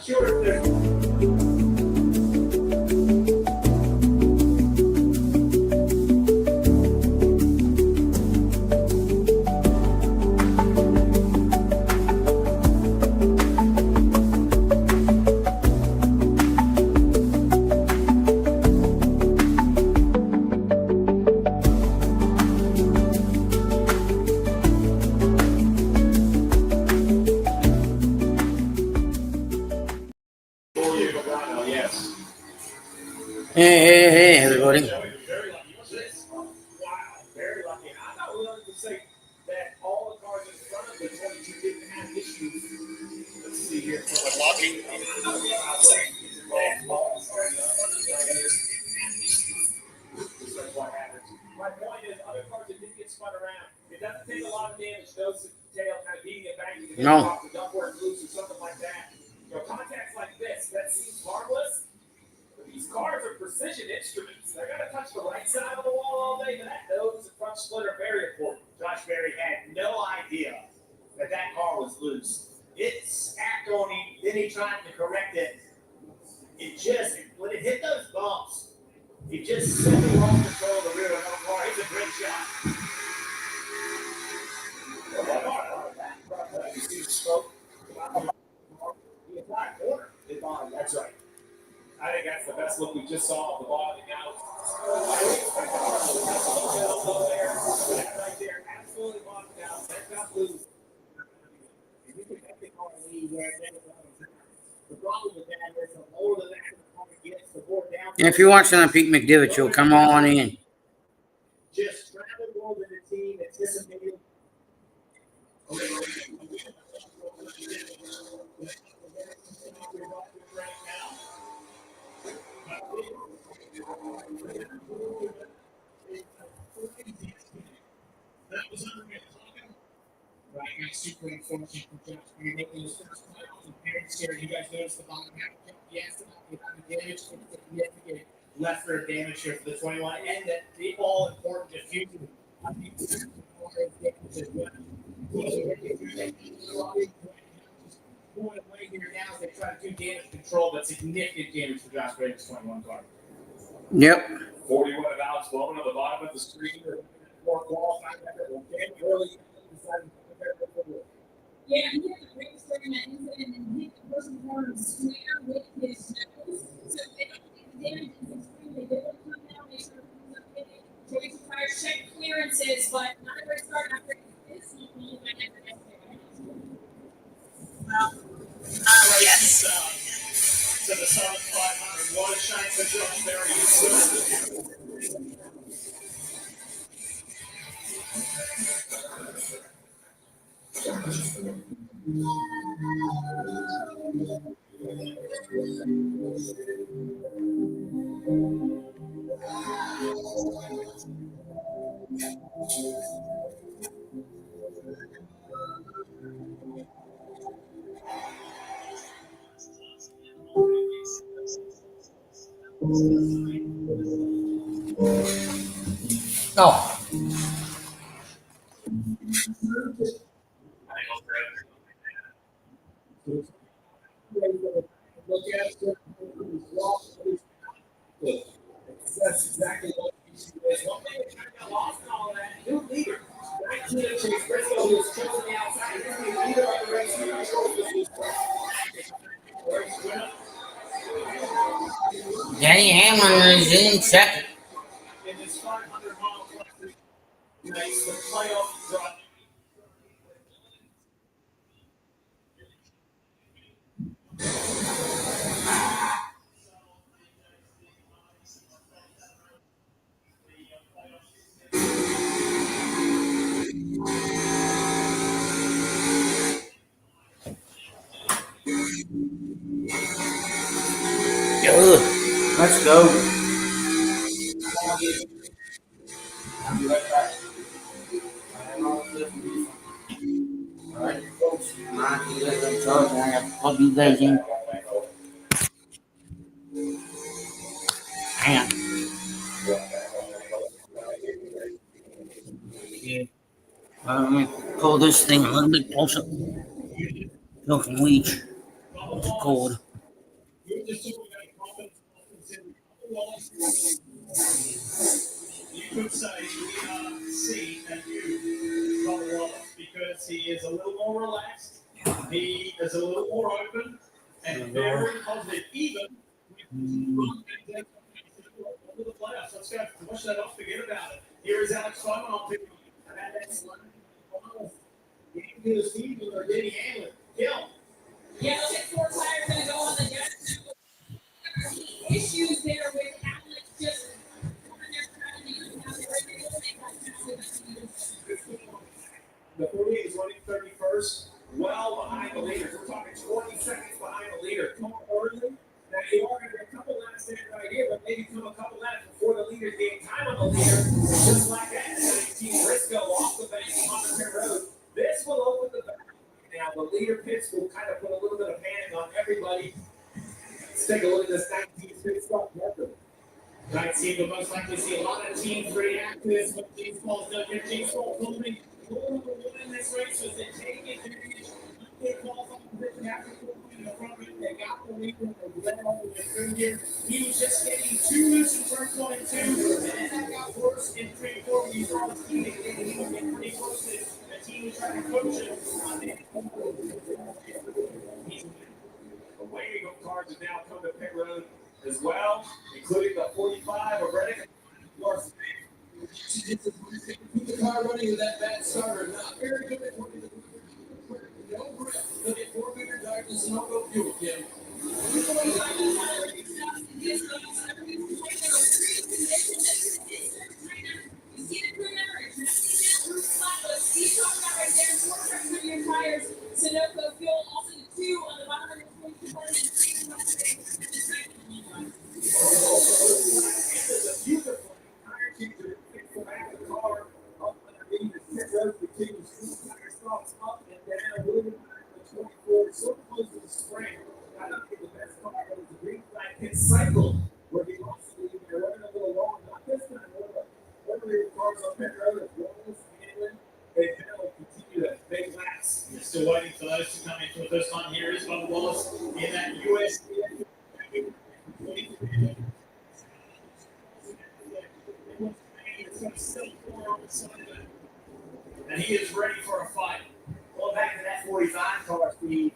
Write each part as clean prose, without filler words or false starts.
sure if Hey, everybody. Very lucky. I'm not willing to say that all the cars in front of the 22 didn't have issues. Let's see here. Lucky. I'll say that all the cars in front of the what happens. My point is, other cars that didn't get spun around, it doesn't take a lot of damage. Those tail kind of beating it back, you can get off the ductwork loose or something like that. Contacts like this, that seems harmless. These cars are precision instruments. They're going to touch the right side of the wall all day, but that nose and front split are very important. Josh Berry had no idea that that car was loose. It snapped on him, then he tried to correct it. When it hit those bumps, it just simply lost control of the rear of the car. It's a great shot. You see the stroke? The entire corner is on. That's right. I think that's the best look we just saw of the bottoming out. That right there, absolutely bottomed out. That's not loose. The problem with that is the lower the back of the car gets, the more down. If you're watching on Pete McDivitt, you'll come on in. Just travel more than the team anticipated. Right, super unfortunate for Josh. You're making his first playoff appearance here. You guys notice the bottom half of the gas the damage, significant lesser damage here for the 21, and that the all important diffusion. I think this point away here now as they try to do damage control, but significant damage for Josh Braden's 21 car. Yep. 41 of Alex Bowman on the bottom of the screen. More qualified early. Yeah, he had the race during that incident and hit the first corner square with his nose. So they don't think the damage is extremely big. Come down, make sure he's up in it. Joyce Fire check clearances, but not a great start after this. He might have the next day. Yes. To the Summit 500. What a shine for Josh Berry. Oh. That's exactly what you see. One thing that kind of got lost in all that, new leader. 19 of Chase Briscoe, who was chosen the outside. He's the leader of the race. He controls this race. Denny Hamlin is in second. In this 500-mile race, the playoff drive. Good. Let's go. I'll be right back. All right, folks. I have to plug you guys in. Hang on. I'm going to pull this thing a little bit closer. You can reach. It's cold. just talking about confidence. You could say we are C and U, Robert Wallace, because he is a little more relaxed, he is a little more open, and very positive, even with the playoffs. Let's go push that off, forget about it. Here is Alex Simon on video. Into the season or Denny Hamlin. Kill. Yeah, look at 4 tires going to go on the gas. Issues there with Alex just the 48 is running 31st, well behind the leader. We're talking 20 seconds behind the leader. Come early. Now you are going to get a couple laps there right here, but maybe come a couple laps before the leader gain time on the leader. Just like that. Team Briscoe off the bank on the pit road. This will open the back. Now the leader pits will kind of put a little bit of panic on everybody. Let's take a look at this 19 pit stop record. 19 will most likely see a lot of team 3 actives, but James Paul's done here. James Paul holding in this race was they take advantage. They call from the position after in the front room. They got the lead and they led all the way through here. He was just getting too loose in turn 1 and 2, and then that got worse in 3 and 4 when you saw the team again. He was getting pretty close to it. The team was trying to coach him. Away to go cars have now come to pit road as well, including the 45 of Reddick. Keep the car running with that bad starter. Not very good at working. No grip. Look at 4-meter darkness and no fuel, Kim. Tires, Sunoco fuel, also the 2 on the bottom of the car up underneath the pit road continues tire stops up and down, moving back to 24, so close to the spring. I don't think the best car was the green flag pit cycle, where he lost the lead. They're running a little long, not this time, but one of the cars on pit road is Wallace, Hamlin, and they'll continue to make laps. We're still waiting for those to come in for the first time. Here is Bubba Wallace in that US. And he is ready for a fight. Well, back to that 45 car speed.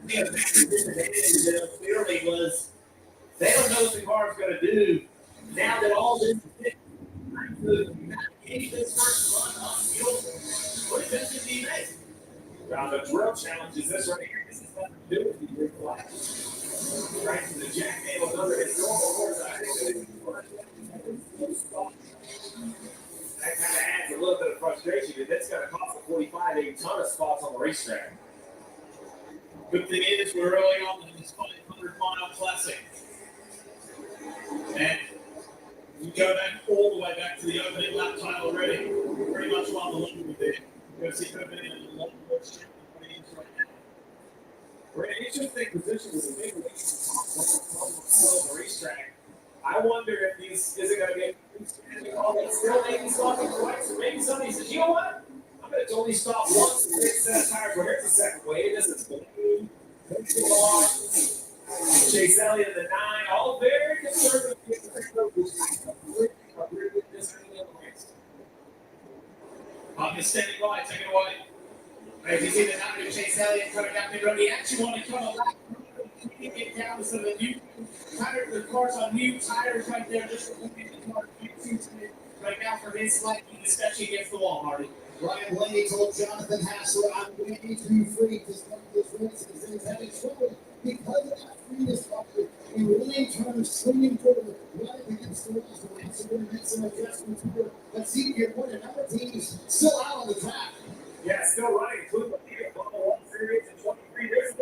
The disadvantage clearly was they don't know what the car's going to do now that all this is this first run on fuel. What does it mean? Now, the drill challenge is this right here. This is nothing to do with the green flag. Right to the Jack Daniels under his normal course. I think that kind of adds a little bit of frustration, because that's going to cost the 45 a ton of spots on the racetrack. Good thing is we're early on in this 500-mile classic. And we go back all the way back to the opening lap time already. Pretty much on the line there. We're going to see Copenhagen in a lot more strength than he is right now. We're in an interesting position with a big lead on the racetrack. I wonder if these is it going to be still maybe stopping twice, or maybe somebody says, you know what? I'm going to only stop once and fix that tire. Well, here's the second wave. This is Chase Elliott in the 9, all very conservative. Hawkins standing by, take it away. As you see the number of Chase Elliott coming down the road, he actually wanted to come a lap. He can get down to some of the new tires, the cars on new tires right there, just for looking at the car right now for his liking, especially against the wall, Marty. Ryan Blaney told Jonathan Hassler, I'm way too free to start this race, and things having trouble because of that freeness factor. He really turned swinging forward right against the wall. So we're going to make some adjustments here. Let's see here what another team's still out on the track. Yeah, still running, including the Peter Bubba Series in 23 years.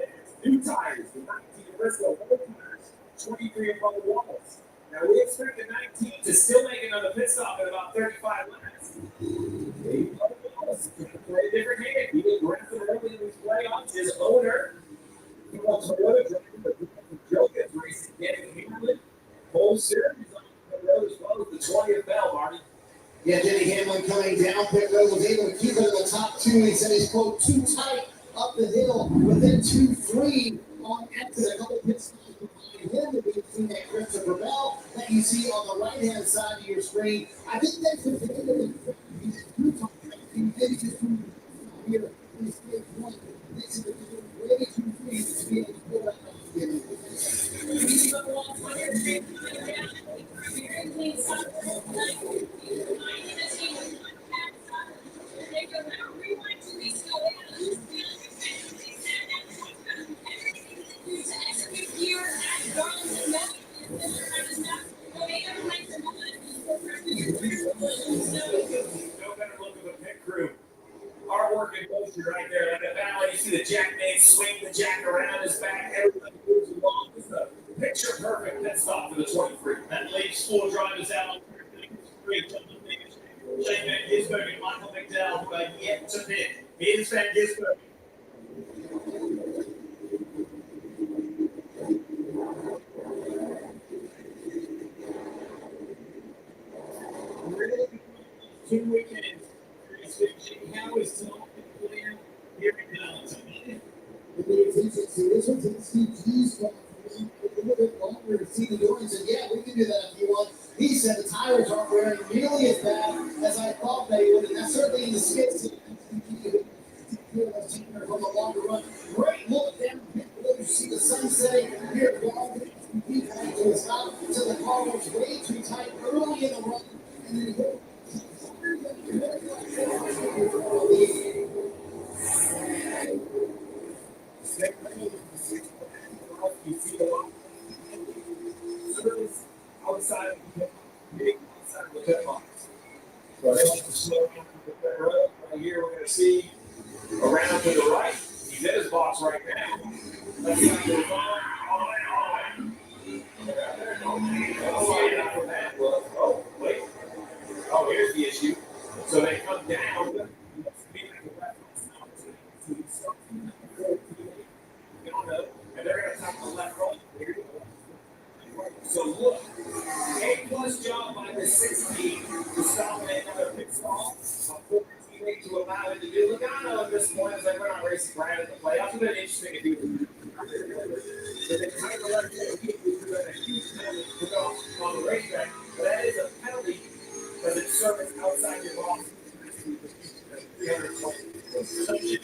New tires, the 19 Briscoe tires, 23 of Bubba Wallace. Now we expect the 19 to still make another pit stop at about 35 laps. Bubba Wallace play a different hand. He did aggressive early in these playoffs. His owner, he wants to go to drive, but Joe gets racing. Denny Hamlin, whole series on the road as well as the 20th bell, Marty. Yeah, Denny Hamlin coming down pit road was able to keep it in the top 2. He said he's, quote, too tight up the hill within 2-3 on exit. A couple pit stops behind between that Christopher Bell that you see on the right-hand side of your screen. I think that's the thing that here is the point. This is way too free to be able to pull out No better look of the pit crew. Artwork in motion right there. Like a ballet, you see the jackknife swing the jack around his back. Everybody moves along. It's a picture perfect pit stop for the 23. That leaves 4 drivers out on three. Shane Van Gisbergen and Michael McDowell, who are yet to pit. Here's Van Gisbergen. Really, 2 weekends. How is not clear here in Darlington? This one's in Steve G's spot. A little bit longer to see the doors. And yeah, we can do that if you want. He said the tires aren't wearing nearly as bad as I thought they would. And that's certainly in the skids. From a longer run. Great look down. You see the sun setting here at Darlington. He had to stop until the car was way too tight early in the run. And then he hit. You see a lot outside of the pit box. So they like to slow down the pit road. Right here, we're going to see around to the right. He's in his box right now. Let's see how goes on. Oh, wait. Oh, here's the issue. So they come down. And they're going to top the left right. So look, A+ job by the 16 to stop another pit stop. A 4 teammate to allow it to do. Logano at this point is like, we're not racing Brad in the playoffs. It's been interesting to do. So they kind of let it do a huge penalty to go on the racetrack. But that is a penalty because it's service outside your box. 320.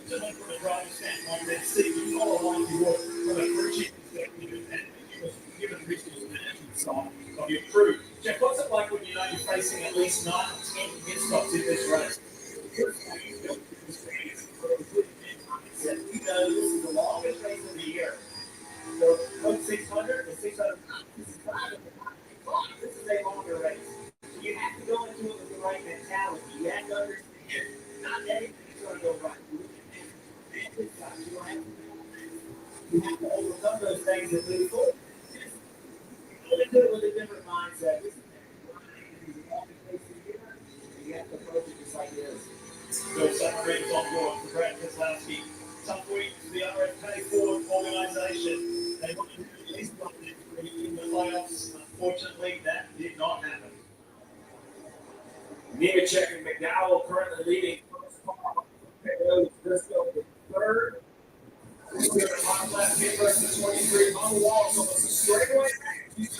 So from a driver's standpoint, that Steve, you follow like you would from a crew chief perspective, and you was given the management side of your crew. Jeff, what's it like when you know you're facing at least 9 or 10 pit stops in this race? You know this is the longest race of the year. So, 600 and 600. This is a longer race. So you have to go into it with the right mentality. You have to understand not everything's going to go right. You have to overcome those things and move forward. You have to do it with a different mindset. This is the longest race of the year. You have to approach it just like it is. Bill Sutton on board for Brad Keselowski. Tough week for the RFK Ford organization. They wanted to at least run in the playoffs. Unfortunately, that did not happen. Nemechek and McDowell currently leading first car. Briscoe in third. We're at bottom left, pit versus 23 on the wall. So it's a straightaway. Let's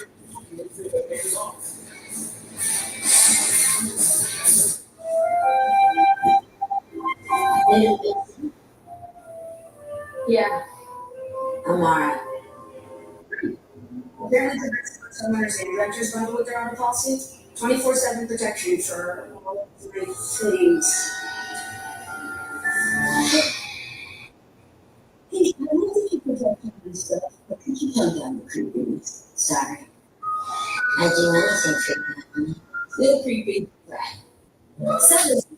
see if it pays off. Yeah, I'm alright. Apparently, the homeowners and renters bundle with their auto policy, 24/7 protection for all 3 cities. Hey, I love to keep protection and stuff, but could you come down the creepy? Sorry. I do anything creepy. Still creepy. Right. Settlers the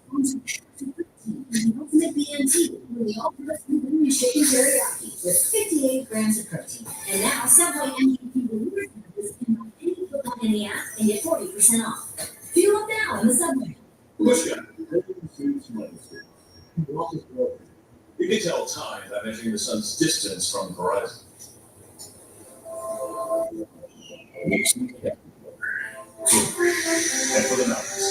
ultimate BNT, with the ultimate food chicken teriyaki with 58 grams of protein. And now Subway MVP reward members can buy any coupon in the app and get 40% off. Fuel up now in the Subway. You can tell time by measuring the sun's distance from the horizon. And for the numbers.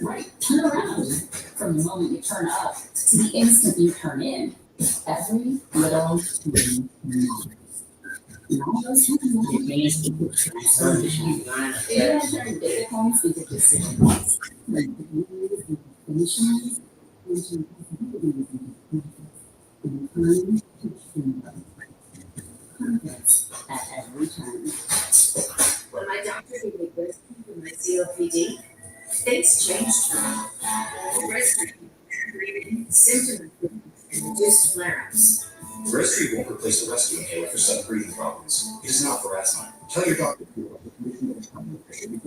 Right, turn around. From the moment you turn up to the instant you turn in, Every little thing matters. And all those things it makes people transformation. It turns difficulties into decisions. Like degrees and distinctions, and possibilities and time to choose. Confidence at every turn. When my doctor gave me Livestream for my COPD, things changed for me. Livestream created symptom improvement and reduced flare-ups. Respirate won't replace a rescue inhaler for sudden breathing problems. It is not for asthma. Tell your doctor before taking.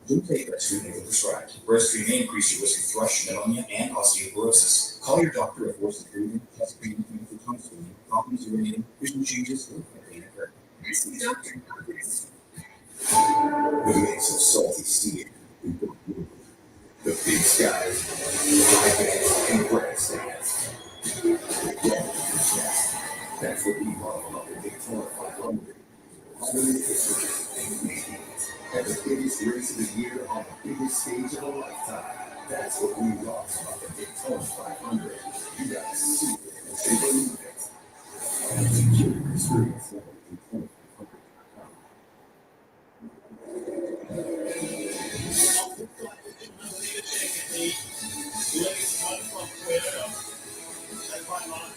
Do take Respirate if prescribed. Respirate may increase your risk of thrush, pneumonia, and osteoporosis. Call your doctor if worsening breathing, chest pain, for tongue swelling, problems urinating, vision changes, or pain occur. Ask your doctor about this. The mix of salty sea, the big skies, the bags, and grandstands. That's what we love about the Daytona 500. At the biggest race of the year on the biggest stage of a lifetime. That's what we love about the Daytona 500. You gotta see it and believe it. Secure experience at Daytona 500.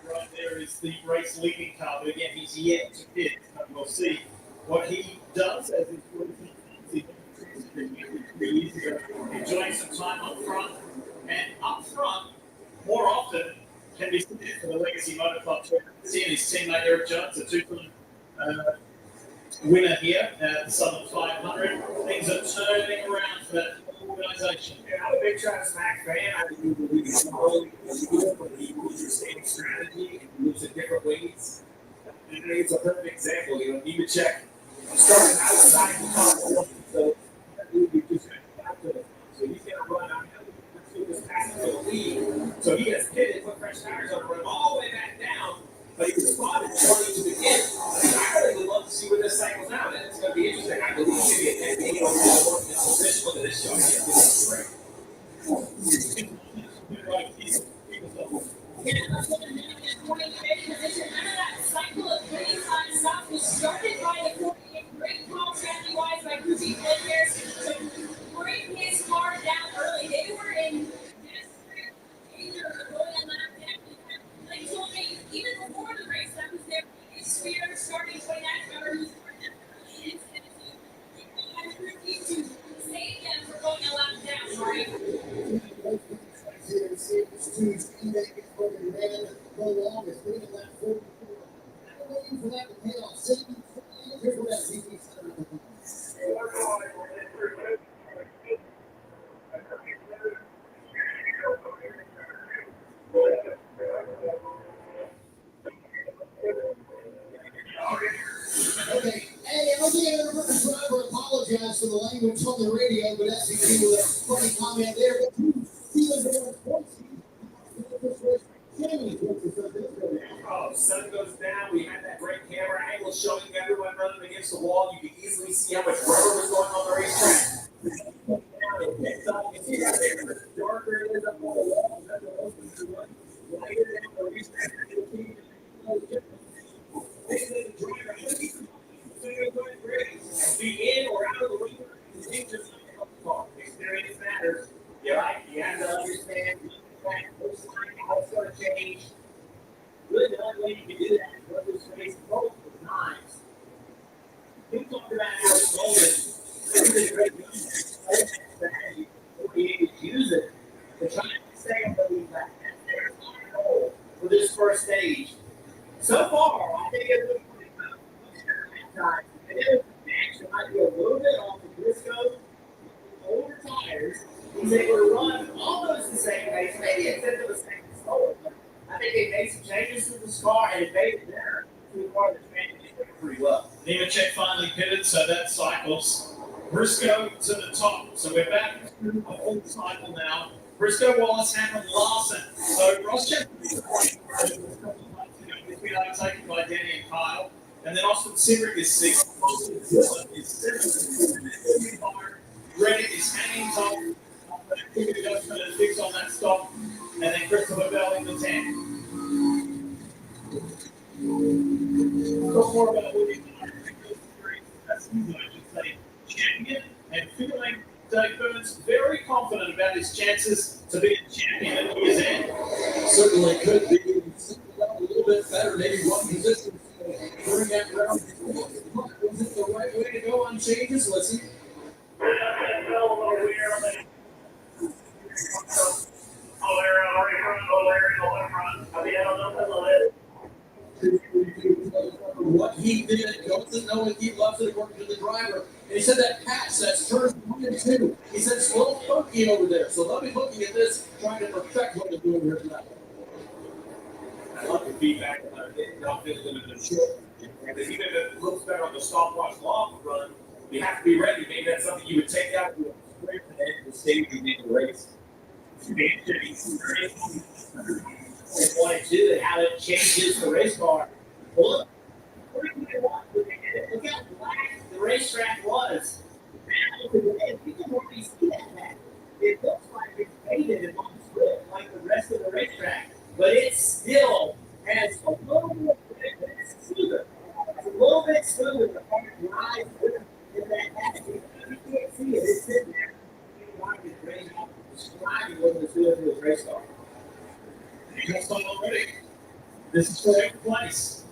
Right there is the race leading car, but again, he's yet to hit. We'll see what he does as he's 3 years ago, enjoying some time up front. And up front, more often, can be seen for the Legacy Motor Club. Seeing his teammate Eric Jones, a two-time winner here at the Southern 500. Things are turning around for that organisation. Yeah, I'm a big Travis Mack fan. I do believe he's always good, but he moves your same strategy and moves in different ways. And it's a perfect example. You know, Nemechek started outside the top, so you just got to it. So he's going to run out. This pass to the lead. So he has pitted, put fresh tires on, run all the way back down. But he responded 20 to begin. I really would love to see where this cycles out. And it's going to be interesting. I believe maybe a 10 over the position. Look at this show. This is great. Cycle of 35 stops was started by the 48. Great call strategy-wise by Kuzi players to bring his car down early. They were in danger of going on lap down. They told me even before the race that was their biggest fear starting 29 hours was early. And to save them from going a lap down, right? For that to pay off. Here's what that TV Okay, hey, I don't think I ever heard a driver apologize for the language on the radio, but that's the with a funny comment there. But you see the Oh, the sun goes down. We had that great camera angle showing everyone running against the wall. You could easily see how much rubber was going on the racetrack. You see that there, the darker it is up on the wall, that's the most to run. Lighter down the racetrack. Be in or out of the ring, experience matters. You're right. You have to understand how it's going to change. Really, the only way you can do that is run this race both with knives. You talked about how it's golden. It's a great gun. We'll be able to use it to try to stay on the lead back. That's our goal for this first stage. So far, I think it looks like time. And it actually might be a little bit off of Briscoe. Older tires. He's able to run almost the same pace, maybe a tenth of a second slower. I think they made some changes to this car and it made it better to the car that's managed pretty well. Nemechek finally pitted, so that cycles Briscoe to the top. So we're back to a full cycle now. Briscoe, Wallace, Hamlin, Larson. So Ross Chapman has been overtaken by Denny and Kyle. And then Austin Cindric is sixth. Austin is seventh. Reddick is hanging top. Quick adjustment and fix on that stop. And then Christopher Bell in the 10. his chances to be a champion that he is in. Certainly could be. A little bit better, maybe one position. Bring that round. Was it the right way to go on changes? Let's see. What he did, doesn't know if he loves it according to the driver. And he said that pass, that's turn 1 and 2. He said it's a little funky over there. So they'll be looking at this, trying to perfect what they're doing here tonight. I love the feedback about it. Not feeling in the short. And even if it looks better on the stopwatch long run, you have to be ready. Maybe that's something you would take out to a sprint and then the stage you need to race. And 1 and 2 and how it changes the race car. Well, look how black the racetrack was. Now, today, we can already see that back. It looks like it's faded and on split like the rest of the racetrack, but it still has a little more grip, but it's smoother. It's a little bit smoother. The car drives in that back. You can't see it. It's sitting there. Describing what it's doing to his race car. Just already. This is for every place.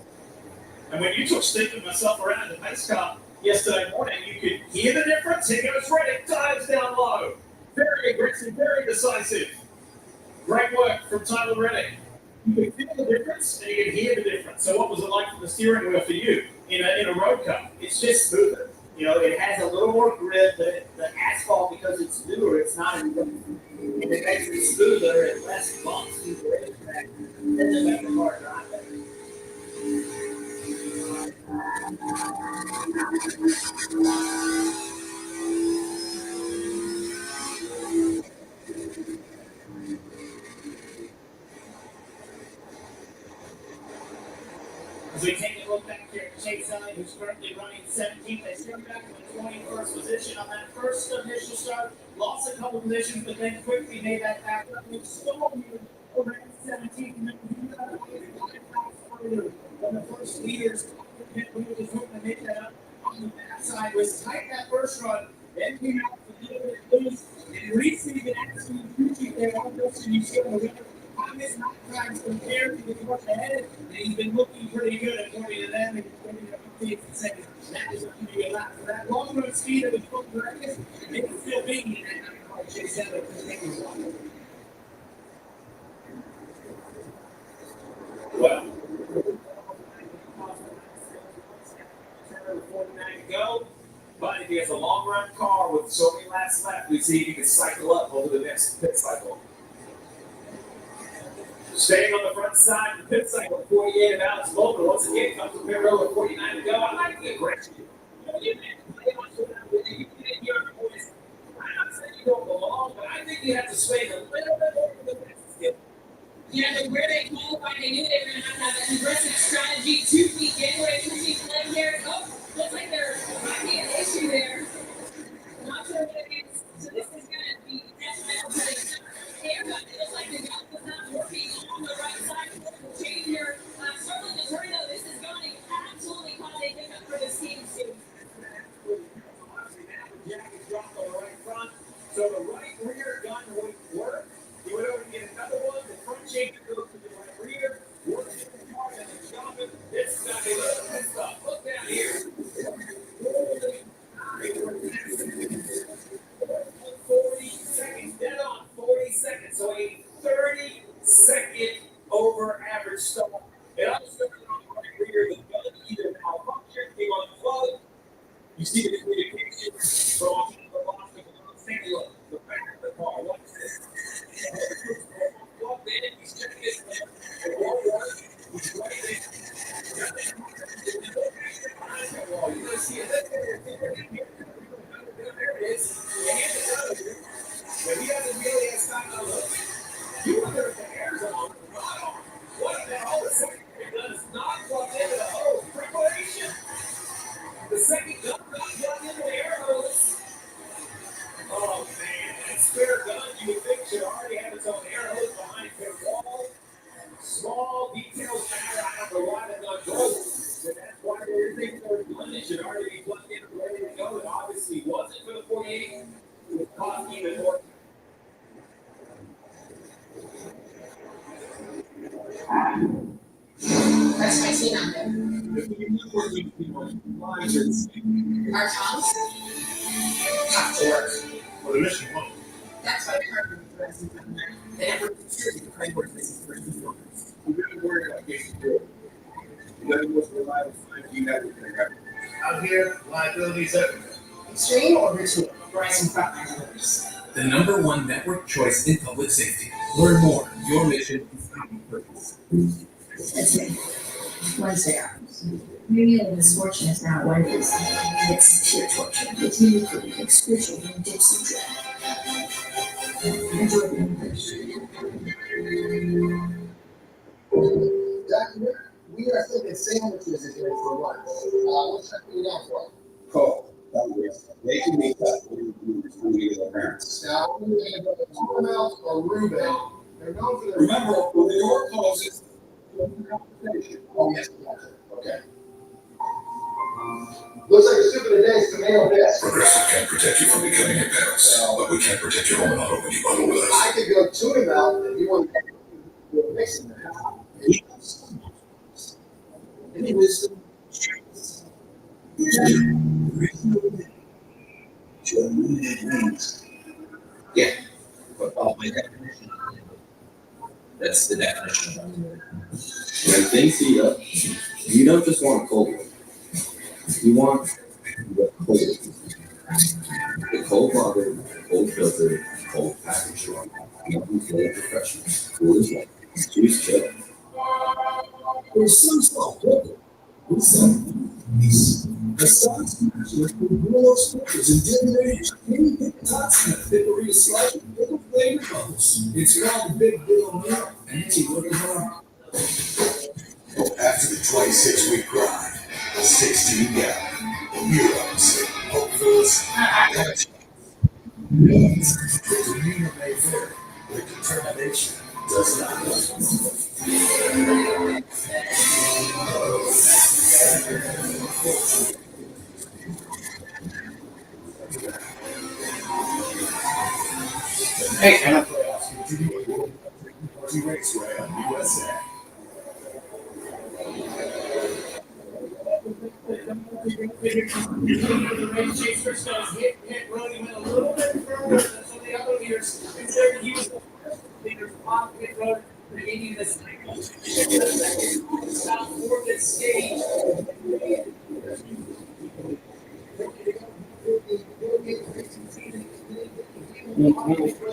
And when you took Steve and myself around the base car yesterday morning, you could hear the difference. Here goes Reddick, dives down low. Very aggressive, very decisive. Great work from Tyler Reddick. You could feel the difference and you could hear the difference. So what was it like from the steering wheel for you in a road car? It's just smoother. You know, it has a little more grip, but the asphalt, because it's newer, it's not as good. And it makes it smoother and less bumps through the racetrack. Then the make the car drive better. As we take a look back here at Chase Elliott, who's currently running 17th, they started back in the 21st position on that first initial start, lost a couple positions, but then quickly made that back up. We've stolen you over at 17th, and then we got further than the first leaders. We were just hoping to make that up on the backside. Was tight that first run, then came out a little bit loose, and recently been actually pushing there almost, and you see the winner. On his night tracks compared to the course ahead, and he's been looking pretty good according to them, and according to updates and saying that is going to be a lot for that long run speed of the 12 records. They can still be in that night car Chase Elliott because they can walk. Well, 49 to go, but if he has a long run car with so many laps left, we see if he can cycle up over the next pit cycle. Staying on the front side of the pit cycle, 48 of Alex Bowman. Once again, comes from pit row with 49 to go. I like the aggression. You can play on to that with you. You can hear your voice. I'm not saying you don't belong, but I think you have to swing a little bit over the fence. Yeah, but where they qualified, they knew they were going to have an aggressive strategy to begin with. She played there. Oh, looks like there might be an issue there. Not sure what it is. So this is going to be detrimental to the haircut. It looks like the gun was not working on the right side. Change here. Struggling to turn though. This is going to absolutely cause a hiccup for this team too. Jack is dropped on the right front. So the right rear gun won't work. He went over to get another one. The front changer goes to the right rear. Works in the car and then jump it. This is going to be a little pissed off. Look down here. 40 seconds, dead on 40 seconds. So a 30-second over average stop. It also started on the right rear. The gun either malfunctioned, came unplugged. You see the communication from the box. Take a look. The back of the car. What's this? Plugged in. He's checking it. It won't work. He's waiting. You guys see it? There it is. You hand it out of here. But he doesn't really have time to look. You wonder if the air's on. What the hell? The second gun is not plugged into the hose. Preparation. The second gun not plugged into the air hose. Oh man, that spare gun you would think should already have its own air hose behind the wall. Small details matter. I don't know why they're not going. But that's why they think their gun should already be plugged in and ready to go. It obviously wasn't for the 48. It was causing even more. That's my scene on there. Our Toms? Top to work. Well, the mission one. That's why they're hard for us to come there. They never contribute to framework business for performance. I'm very worried about getting through. You got to go for a live 5G network. Out here, liabilities everywhere. Extreme or routine? Verizon frontline delivers. The number one network choice in public safety. Learn more. Your mission is common purpose. That's it. Wednesday hours. Maybe the misfortune is not what it is. It's pure torture. It's uniquely excruciating gypsy dread. Enjoy the English. Dr. Rick, we are thinking sandwiches is here for lunch. What's that mean out for? Cool. They can make that when you the parents. Now, I'm going to go to Caramel or Reuben. They're known for their. Remember, when the door closes, Oh, yes, gotcha. Okay. Looks like a soup of the day is tomato bisque. Progressive can't protect you from becoming your parents, but we can protect your home and auto when you bundle with us. I could go tuna melt if you want to mix it. any wisdom, yeah, but my definition. That's the definition. When things heat up, you don't just want cold one. You want the cold. The cold water, cold filter, cold package one. Nothing cold refreshment. Cool as well. Choose chill. There's some small problem. With some peace. The sauce with the rules, is intimidating. Any big tots and a peppery slice of little flavor bubbles. It's called Big Bill Meal, and it's working hard. After the 26-week grind, 16 down, heroes, hopefuls, The demeanor may vary, but determination does not. Hey, playoffs continue at Darlington Raceway on USA. Chase Briscoe's hit Roddy went a little bit further than some of the other leaders. Instead, he was the first leader on pit road, creating this stop for this stage.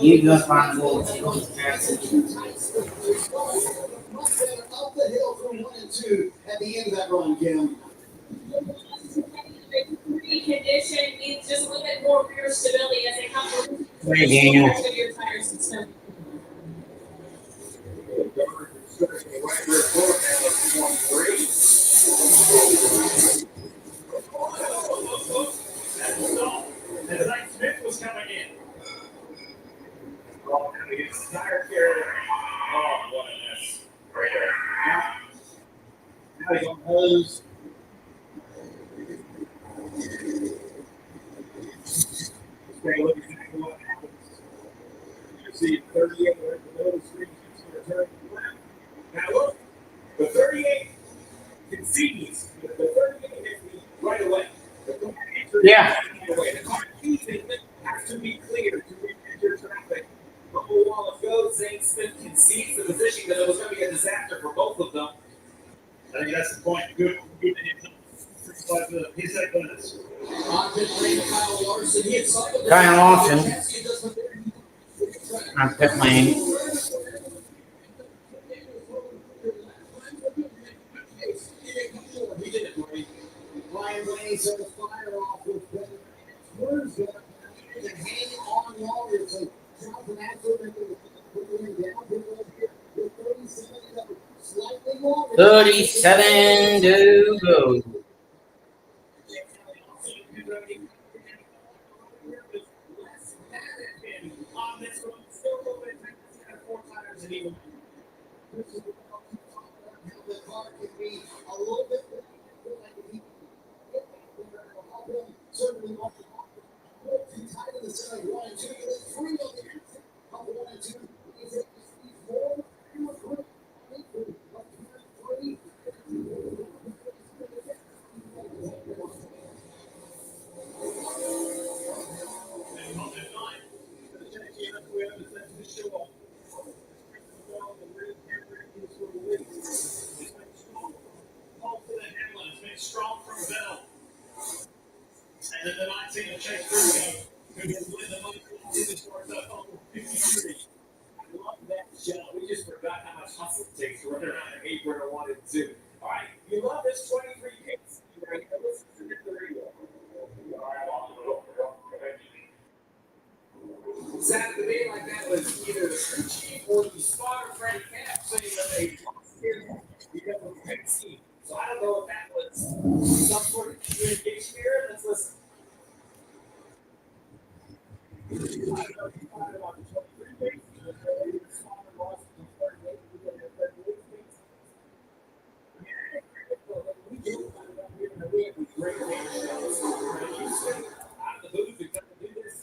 You just want to go to Much better up the hill from 1 and 2 at the end of that run, Kim. Condition needs just a little bit more rear stability as they come through. Hey, Daniel. Your tires and stuff. And Zach Smith was coming in. Oh, coming against the tire carrier. Oh, what a mess. Right there. Now he's on hose. Take a look at exactly what happens. You see 38 right below the screen. Now look, the 38 concedes. The 38 hits me right away. The car enters Yeah. right away. The car has to be clear to re-enter traffic. The whole while it goes, Zane Smith concedes the position because it was going to be a disaster for both of them. I think that's the point. Good to hit him. His head bonus. Kyle Lawson on pit lane. Brian Blaney set the fire off with Spurs and hang on longer. So Jonathan Axel down with 37, slightly longer. 37 to go. The car can be a little bit certainly not too tight in the center. 1 and 2, and then 3 on the exit of 1 and 2. He's at 4, 2, 3. hustle it takes to run around an apron or 1 and 2. All right, you love this 23 kicks. Right here. Listen to the radio. Sounded to me like that was either the crew chief or the spotter, Freddie Cap, saying that they lost here because of the pit team. So I don't know if that was some sort of communication here. Let's listen. I don't know if you're talking about the 23 days. The spotter lost in 38 because of 38 days. We do kind of here in the week with great damage. Out of the booth to come and do this.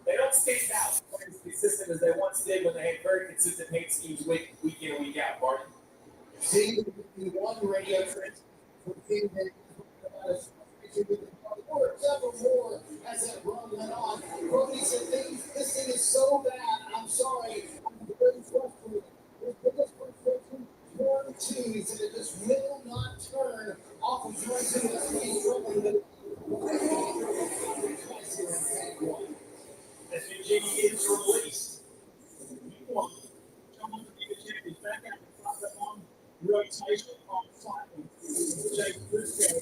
They don't stand out quite as consistent as they once did when they had very consistent paint schemes week in and week out, Martin. See, the one radio transmission for the team that about a or several more as that run went on. Brody said, this thing is so bad. I'm sorry. I'm very frustrated. His biggest frustration, turn 2. He said it just will not turn off of turn 2. That's what he's struggling with. As Eugenie is released, he won. Come on to be the champion. Back out and top that on rotation on cycle. Jake Briscoe,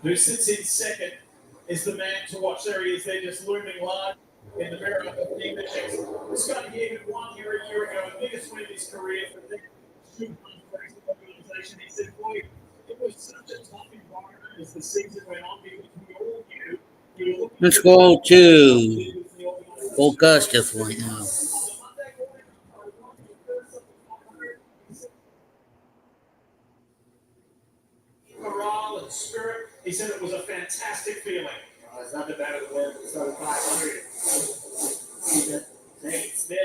who sits in second, is the man to watch. There he is. They're just looming large in the mirror of the team. This guy gave it 1 year a year ago, the biggest win of his career for the organization. He said, boy, it was such a tough environment as the season went on because we all knew. Let's go to Augusta right now. Morale and spirit. He said it was a fantastic feeling. It's nothing better than when we started 500. Thanks, Smith.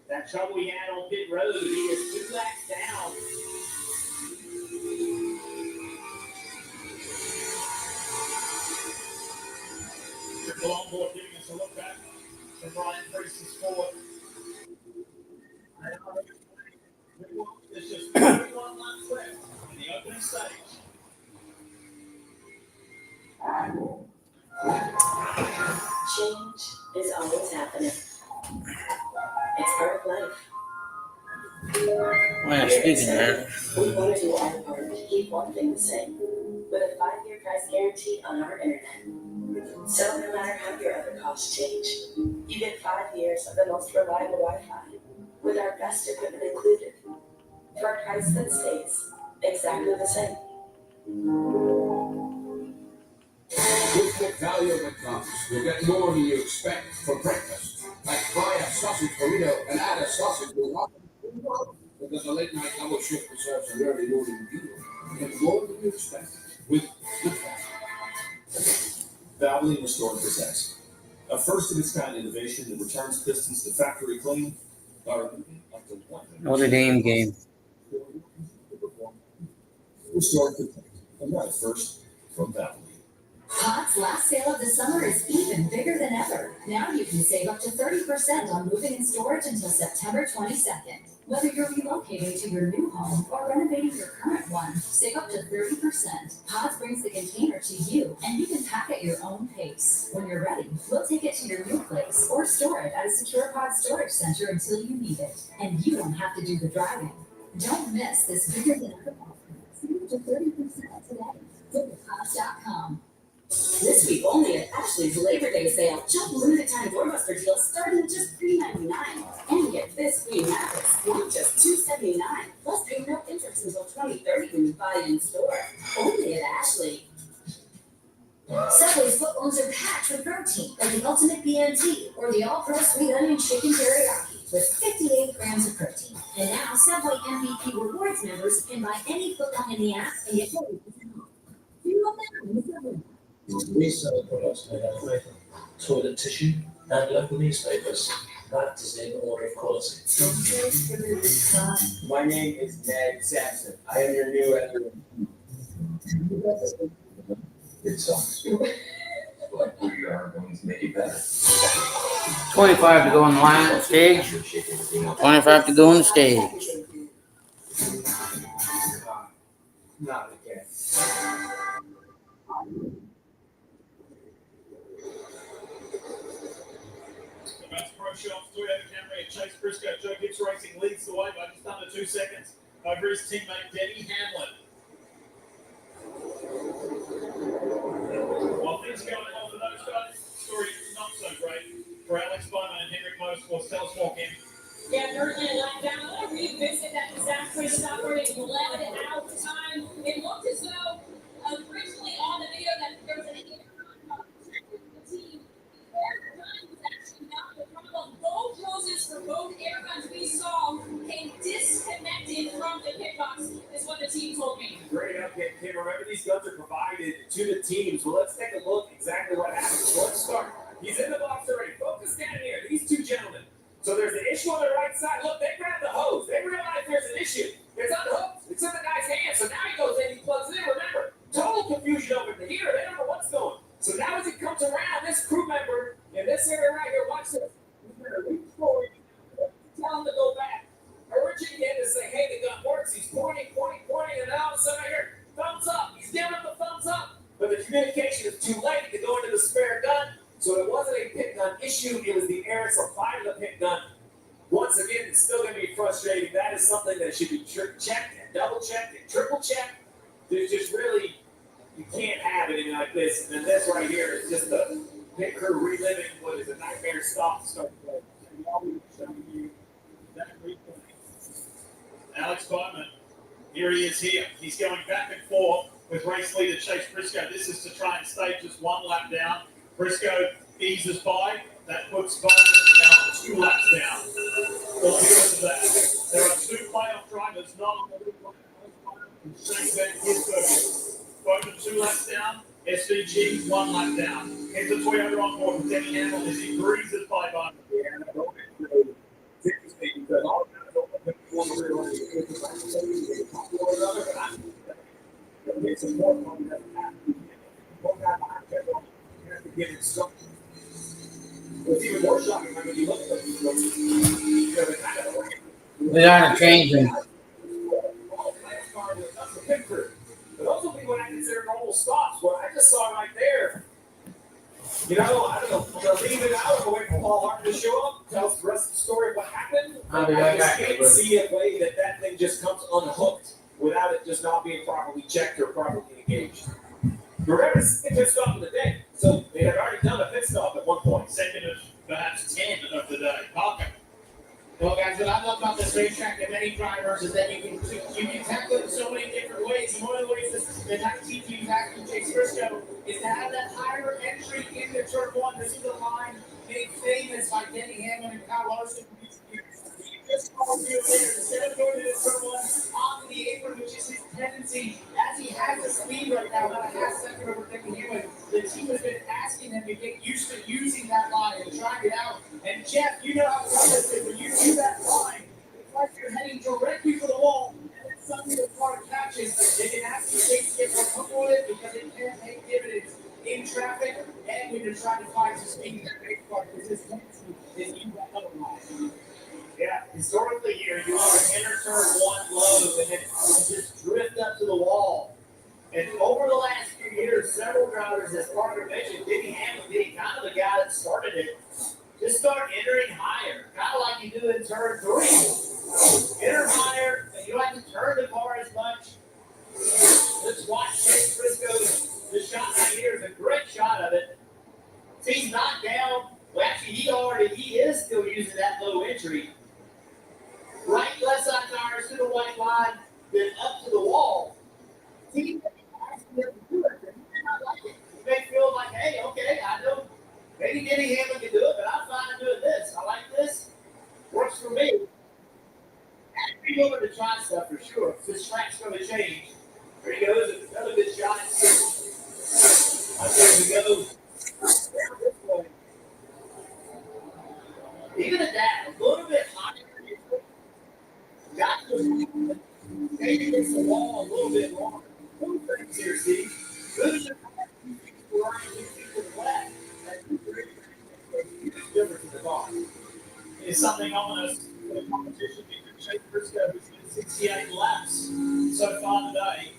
That trouble he had on pit road, he is 2 laps down. Triple on board giving us a look back from Ryan Priest's forward. There's just 31 laps left in the opening stage. Change is always happening. It's part of life. Well, speaking of that, We want to do our part to keep one thing the same, with a 5-year price guarantee on our internet. So no matter how your other costs change, you get 5 years of the most reliable Wi-Fi, with our best equipment included, for a price that stays exactly the same. With the value that comes, you'll get more than you expect for breakfast. Like buy a sausage burrito and add a sausage to it. Because a late night double shift deserves an early morning meal. You get more than you expect with good value. Valvoline Restored presents a first of its kind innovation that returns pistons to factory clean by removing up to 1 Notre Dame game. Restored Protect, another first from Valvoline. Pot's last sale of the summer is even bigger than ever. Now you can save up to 30% on moving and storage until September 22nd. Whether you're relocating to your new home or renovating your current one, save up to 30%. Pods brings the container to you, and you can pack at your own pace. When you're ready, we'll take it to your new place or store it at a secure pod storage center until you need it. And you don't have to do the driving. Don't miss this bigger than ever offer. Save up to 30% today. Go to pods.com. This week only at Ashley's Labor Day sale. Shop limited time doorbuster deals starting at just $3.99. And get this free mattress for just $2.79. Plus pay no interest until 2030 when you buy in store. Only at Ashley. Subway's foot longs are packed with protein, like the Ultimate BNT or the All-Pro Sweet Onion Chicken Teriyaki with 58 grams of protein. And now Subway MVP Rewards members can buy any foot long in the app and get 40% off. You love that in the Subway. We sell products made out of toilet tissue and local newspapers. That is in order of quality. My name is Ned Sampson. I am your new editor. It sucks. But we are going to make it better. 25 to go on the line stage. 25 to go on the stage. Not again. Most Pro Shops, Toyota Camry, and Chase Briscoe. Joe Gibbs Racing leads the way by just under 2 seconds over his teammate Denny Hamlin. While things are going well for those guys, story not so great for Alex Bowman and Henrik Motorsports. Tell us more, Kim. Yeah, Burton let down. I want to revisit that disaster stop where it bled out time. It looked as though originally on the video that there was an error the team. The air gun was actually not the problem. Both hoses for both air guns we saw came disconnected from the pit box, is what the team told me. Great update, Kim. Remember, these guns are provided to the teams. Well, let's take a look exactly what happened. So let's start. He's in the box already. Focus down here. These two gentlemen. So there's an issue on the right side. Look, they grabbed the hose. They realize there's an issue. It's unhooked. It's in the guy's hand. So now he goes in, he plugs it in. Remember, total confusion over here. They don't know what's going. So now as it comes around, this crew member in this area right here, watch this. He's going to reach forward. Tell him to go back. Urging him to say, hey, the gun works. He's pointing, and then all of a sudden I hear, thumbs up. He's giving him the thumbs up. But the communication is too late to go into the spare gun. So it wasn't a pit gun issue. It was the air supply to the pit gun. Once again, it's still going to be frustrating. That is something that should be checked and double-checked and triple-checked. There's just really, you can't have anything like this. And then this right here is just the pit crew reliving what is a nightmare stop to start the play. Alex Bowman, here he is here. He's going back and forth with race leader Chase Briscoe. This is to try and stay just one lap down. Briscoe eases by. That puts Bowman now 2 laps down. All because of that. There are 2 playoff drivers not on the lead line. Shane Van Gisbergen. Bowman 2 laps down. SVG 1 lap down. Here's the Toyota on board with Denny Hamlin as he breezes by Bowman. It's interesting because all it's important that give instructions. What's even more shocking when you look at the kind of We're on a train. but also be what I consider normal stops. What I just saw right there, you know, I don't know, I'm gonna leave it out and wait for Paul Hartman to show up, tell us the rest of the story of what happened. I just can't see a way that thing just comes unhooked without it just not being properly checked or properly engaged. Remember, it's a pit stop of the day, so they had already done a pit stop at one point. Second of perhaps 10 of the day. Parker. Well, guys, what I love about this racetrack and many drivers is that you can tackle it in so many different ways. And one of the ways that 19 teams actually Chase Briscoe is to have that higher entry into turn 1. This is a line made famous by Denny Hamlin and Kyle Larson. Just called you later. Instead of going to the turn 1 onto the apron, which is his tendency, as he has the speed right now, about a half second over Denny Hamlin, the team has been asking him to get used to using that line and trying it out. And Jeff, you know how tough it is when you do that line, it's like you're heading directly for the wall, and then suddenly the car catches. They can ask you to get more comfortable with it because it can't take dividends in traffic, and when you're trying to find some speed in that race car, because his tendency is to use that other line. Yeah, historically here, you want to enter turn 1 low and then just drift up to the wall. And over the last few years, several drivers, as Parker mentioned, Denny Hamlin being kind of the guy that started it, just start entering higher, kind of like you do in turn 3. Enter higher, and you don't have to turn the car as much. Let's watch Chase Briscoe's the shot right here is a great shot of it. See, he's not down. Well, actually, he is still using that low entry. Right, left side tires to the white line, then up to the wall. He actually doesn't do it. He may not like it. He may feel like, hey, okay, I know maybe Denny Hamlin can do it, but I'm fine doing this. I like this. Works for me. I'd be willing to try stuff for sure. This track's going to change. There he goes. Another good shot. There he goes. Even at that, a little bit higher. Got to maybe against the wall a little bit longer. Two things here, Steve. Good is difference in the car. It's something ominous for the competition because Chase Briscoe has been 68 laps so far today.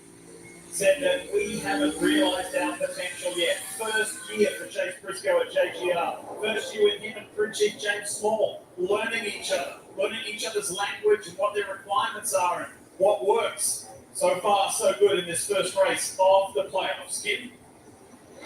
said that we haven't realised our potential yet. First year for Chase Briscoe at JGR. First year with him and crew chief James Small, learning each other's language and what their requirements are and what works. So far, so good in this first race of the playoffs. Skip.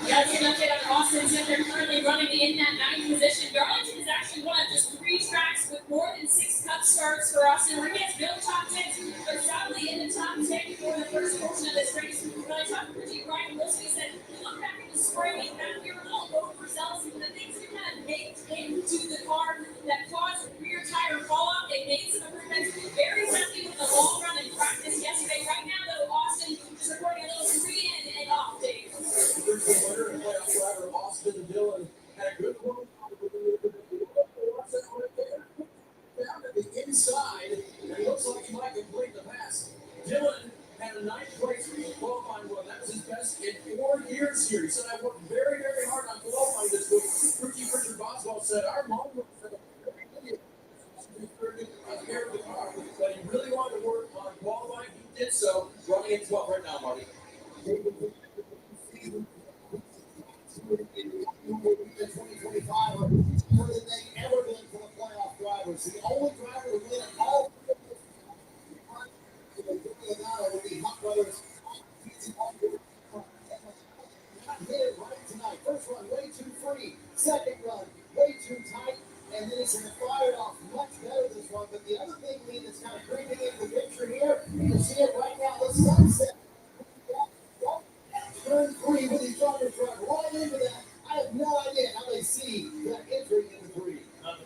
Yes, an update on Austin. So they're currently running in that 9th position. Darlington is actually one of just 3 tracks with more than 6 cup starts for Austin. We're going to build top 10, but sadly in the top 10 for the first portion of this race. When I talked to Chief Brian Wilson, he said, look back in the spring, back here, all overzealous, and the things that kind of baked into the car that caused rear tire fall off, they made some improvements. Very happy with the long run in practice yesterday. Right now, though, Austin is recording a little re-in and off day. Winner and playoff driver Austin Dillon had a good one. Down to the inside, and it looks like he might complete the pass. Dillon had a 9th place in the qualifying run. That was his best in 4 years here. He said, I worked very, very hard on qualifying this week. Rookie Richard Boswell said, our long run said, the car, but he really wanted to work on qualifying. He did so. Running in 12th right now, Marty. 2025 more than they ever been for the playoff drivers. The only driver to win all will be Hunt Brothers. Hit it right tonight. First run, way too free. Second run, way too tight. And then he's going to fire it off much better this one. But the other thing, Lee, that's kind of creeping into the picture here, you can see it right now. The sunset. Turn 3 with his driver's drive right into that. I have no idea how they see that entry in the 3. Another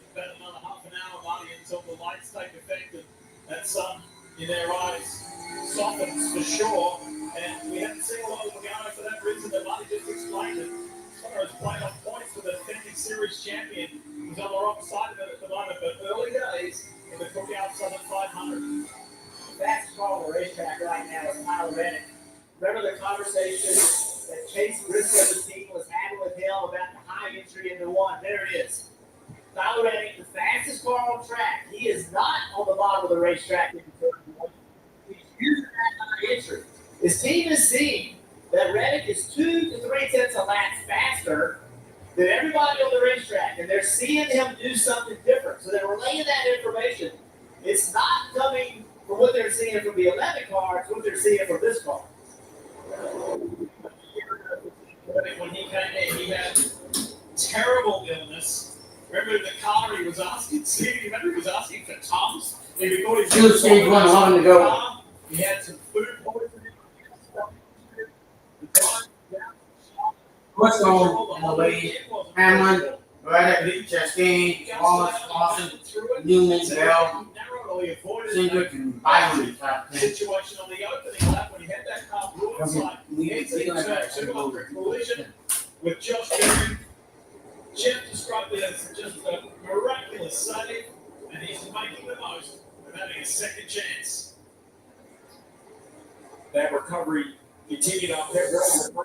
half an hour, Marty, until the lights take effect and that sun in their eyes softens for sure. And we haven't seen a lot of Logano for that reason that Marty just explained it. As far as playoff points for the defending series champion, who's on the wrong side of it at the moment, but early days in the Cookout Southern 500. Fastest car on the racetrack right now is Tyler Reddick. Remember the conversation that Chase Briscoe's team was having with him about the high entry into 1? There it is. Tyler Reddick, the fastest car on track. He is not on the bottom of the racetrack in the 1. He's using that high entry. His team has seen that Reddick is 2 to 3 tenths a lap faster than everybody on the racetrack, and they're seeing him do something different. So they're relaying that information. It's not coming from what they're seeing from the 11 car, it's what they're seeing from this car. When he came in, he had terrible illness. Remember the car he was asking? Remember he was asking for Tums? And before he Two stage 1 to go. He had some food poisoning. What's going on, lady? Hamlin, Reddick, Chastain, Wallace, Lawson, Newman, Bell, Cindric, and Byron. Situation on the opening lap when he had that car broadside. He hits into a collision with Josh Berry. Chip described it as just a miraculous save, and he's making the most of having a second chance. That recovery continued on pit road.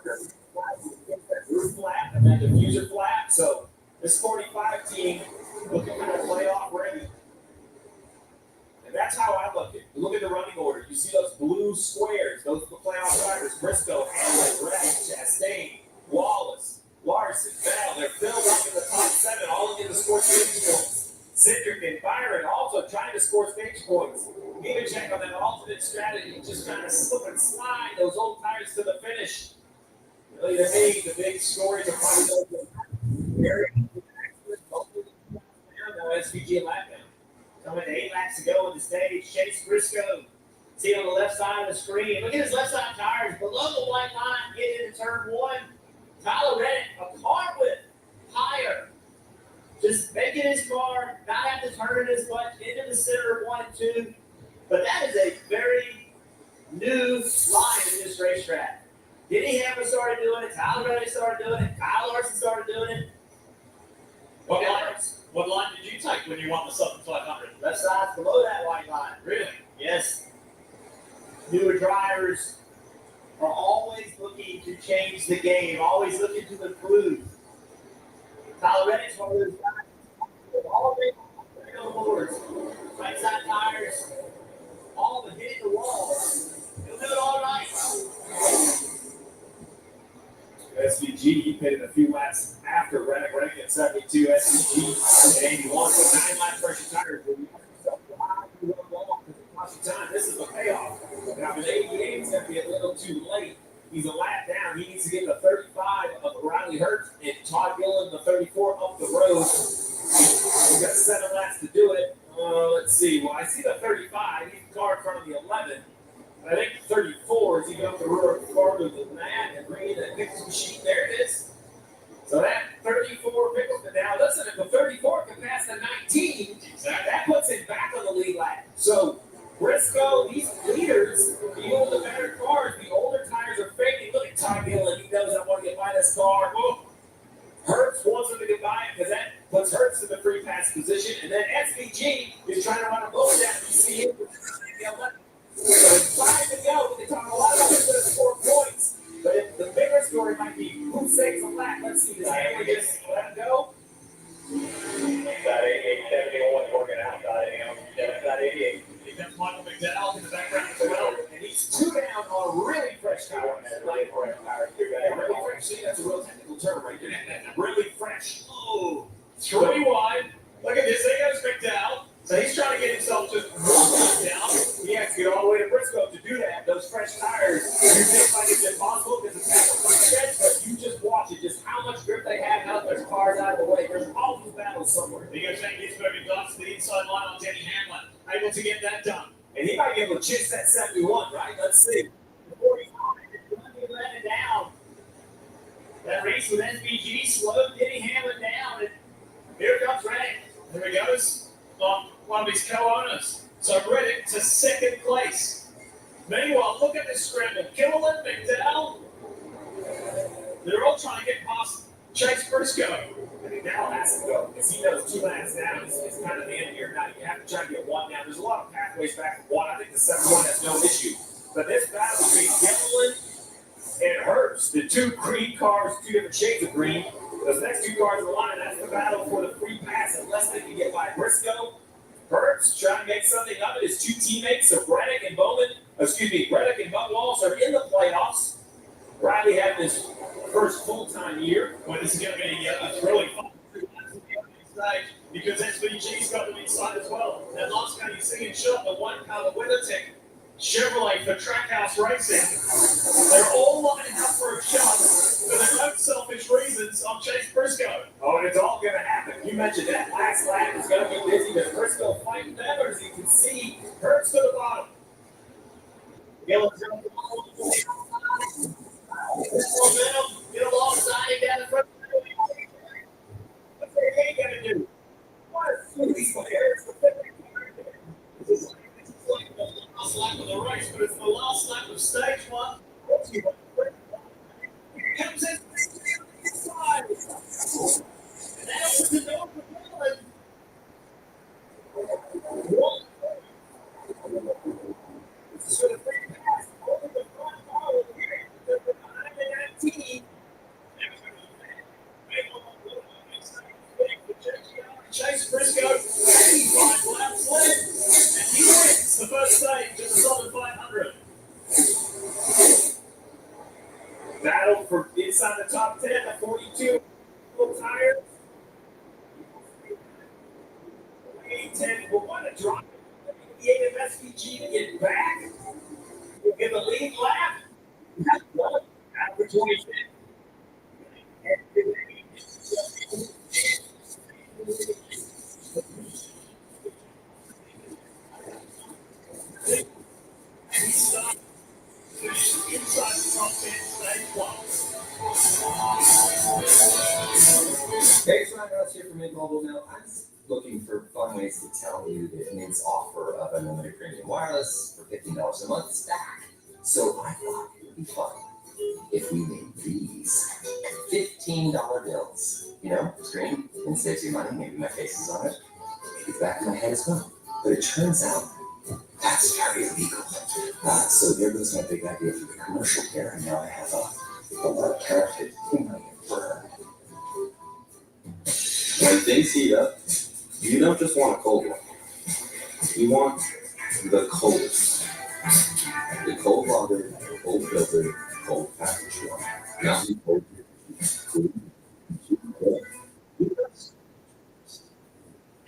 Roof flap and then diffuser flap. So this 45 team looking kind of playoff ready. And that's how I look at it. You look at the running order. You see those blue squares. Those are the playoff drivers. Briscoe, Hamlin, Reddick, Chastain, Wallace, Larson, Bell. They're filled up in the top 7, all looking to score stage points. Cindric and Byron also trying to score stage points. Nemechek on that alternate strategy, just trying to slip and slide those old tires to the finish. Really, to me, the big story to probably those SVG lap down. Coming to 8 laps to go on the stage, Chase Briscoe. See on the left side of the screen. Look at his left side tires below the white line, getting into turn 1. Tyler Reddick, a car width higher. Just making his car not have to turn it as much into the center of 1 and 2. But that is a very new line in this racetrack. Denny Hamlin started doing it. Tyler Reddick started doing it. Kyle Larson started doing it. What line did you take when you won the Southern 500? Left side's below that white line. Really? Yes. Newer drivers are always looking to change the game, always looking to improve. Tyler Reddick's one of those guys with all the boards, right side tires, all the hitting the wall. He'll do it all right. pitted a few laps after Reddick at 72 SVG and 81. So 9 lap pressure tires will be long because it costs you time. This is the payoff. Now, with 88, it's going to be a little too late. He's a lap down. He needs to get the 35 of Riley Hurt and Todd Gillen, the 34 up the road. We've got 7 laps to do it. Let's see. Well, I see the 35. He's the car in front of the 11. I think 34 is even up the road farther than that. And bring in that picks machine. There it is. So that 34 pickles it down. Listen, if the 34 can pass the 19, that puts him back on the lead lap. So Briscoe, these leaders, feel the better cars. The older tires are fading. Look at Todd Gillen. He knows I want to get by this car. Whoa. Hertz wants him to get by it because that puts Hertz in the free pass position. And then SVG is trying to run a low down. You see him. So it's 5 to go. We can talk a lot about who's going to score points. But if the bigger story might be who saves a lap. Let's see. Does anyone just let him go? Inside 88, 71, working outside, inside 88. That's Michael McDowell in the background as well. And he's 2 down on really fresh tires. Really fresh. See, that's a real technical term right there. Really fresh. Oh, 3 wide. Look at this. There goes McDowell. So he's trying to get himself just 1 lap down. He has to get all the way to Briscoe to do that. Those fresh tires, you think like it's impossible because it's sacrifice, but you just watch it, just how much grip they have now. There's cars out of the way. There's always battles somewhere. He goes take this perfect glass to the inside line on Denny Hamlin. Able to get that done. And he might be able to chase that 71, right? Let's see. 45, letting it down. That race with SVG slowed Denny Hamlin down. And here comes Reddick. There he goes. One of his co-owners. So Reddick to 2nd place. Meanwhile, look at this scramble. Gilliland, McDowell. They're all trying to get past Chase Briscoe. I think McDowell has to go because he knows 2 laps down. It's kind of the end of your night. You have to try to get 1 down. There's a lot of pathways back from 1. I think the 71 has no issue. But this battle between Gilliland and Herbst, the 2 green cars, 2 different shades of green. Those next 2 cars in the line, that's the battle for the free pass unless they can get by Briscoe. Herbst trying to make something of it. His 2 teammates, so Reddick and Reddick and Bud Walsh are in the playoffs. Riley had his first full-time year. Well, this is going to be a really fun stage because SVG's got them inside as well. And last time you see him shot the 1-color WeatherTech Chevrolet for Trackhouse Racing. They're all lining up for a shot for their own selfish reasons on Chase Briscoe. Oh, and it's all going to happen. You mentioned that last lap is going to be busy because Briscoe fighting them, or as you can see, Hurts to the bottom. Gillen's going to momentum, get alongside him down the front. What's they ain't going to do? What are these players? This is like the last lap of the race, but it's the last lap of stage 1. Here comes it. And that was the door for Gillen. This is for the free pass. Over the front car over here. They're behind the 19. Chase Briscoe, 85 laps left, and he wins the first stage at the Southern 500. Battle for inside the top 10, the 42 tires. 10, but what a drop. The SVG to get back. Get the lead lap. After 25. Inside the top 10, stage 1. Hey, it's Ryan Ross here from Mint Mobile. Now, I was looking for fun ways to tell you that Mint's offer of unlimited premium wireless for $15 a month is back. So I thought it would be fun if we made these $15 bills. You know, screen and saves you money. Maybe my face is on it. It's back in my head as well. But it turns out that's very illegal. So there goes my big idea for the commercial here. And now I have a lot of character in my burn. When things heat up, you don't just want a cold one. You want the coldest. The cold lager, cold filtered, cold packaged one. Not the cold,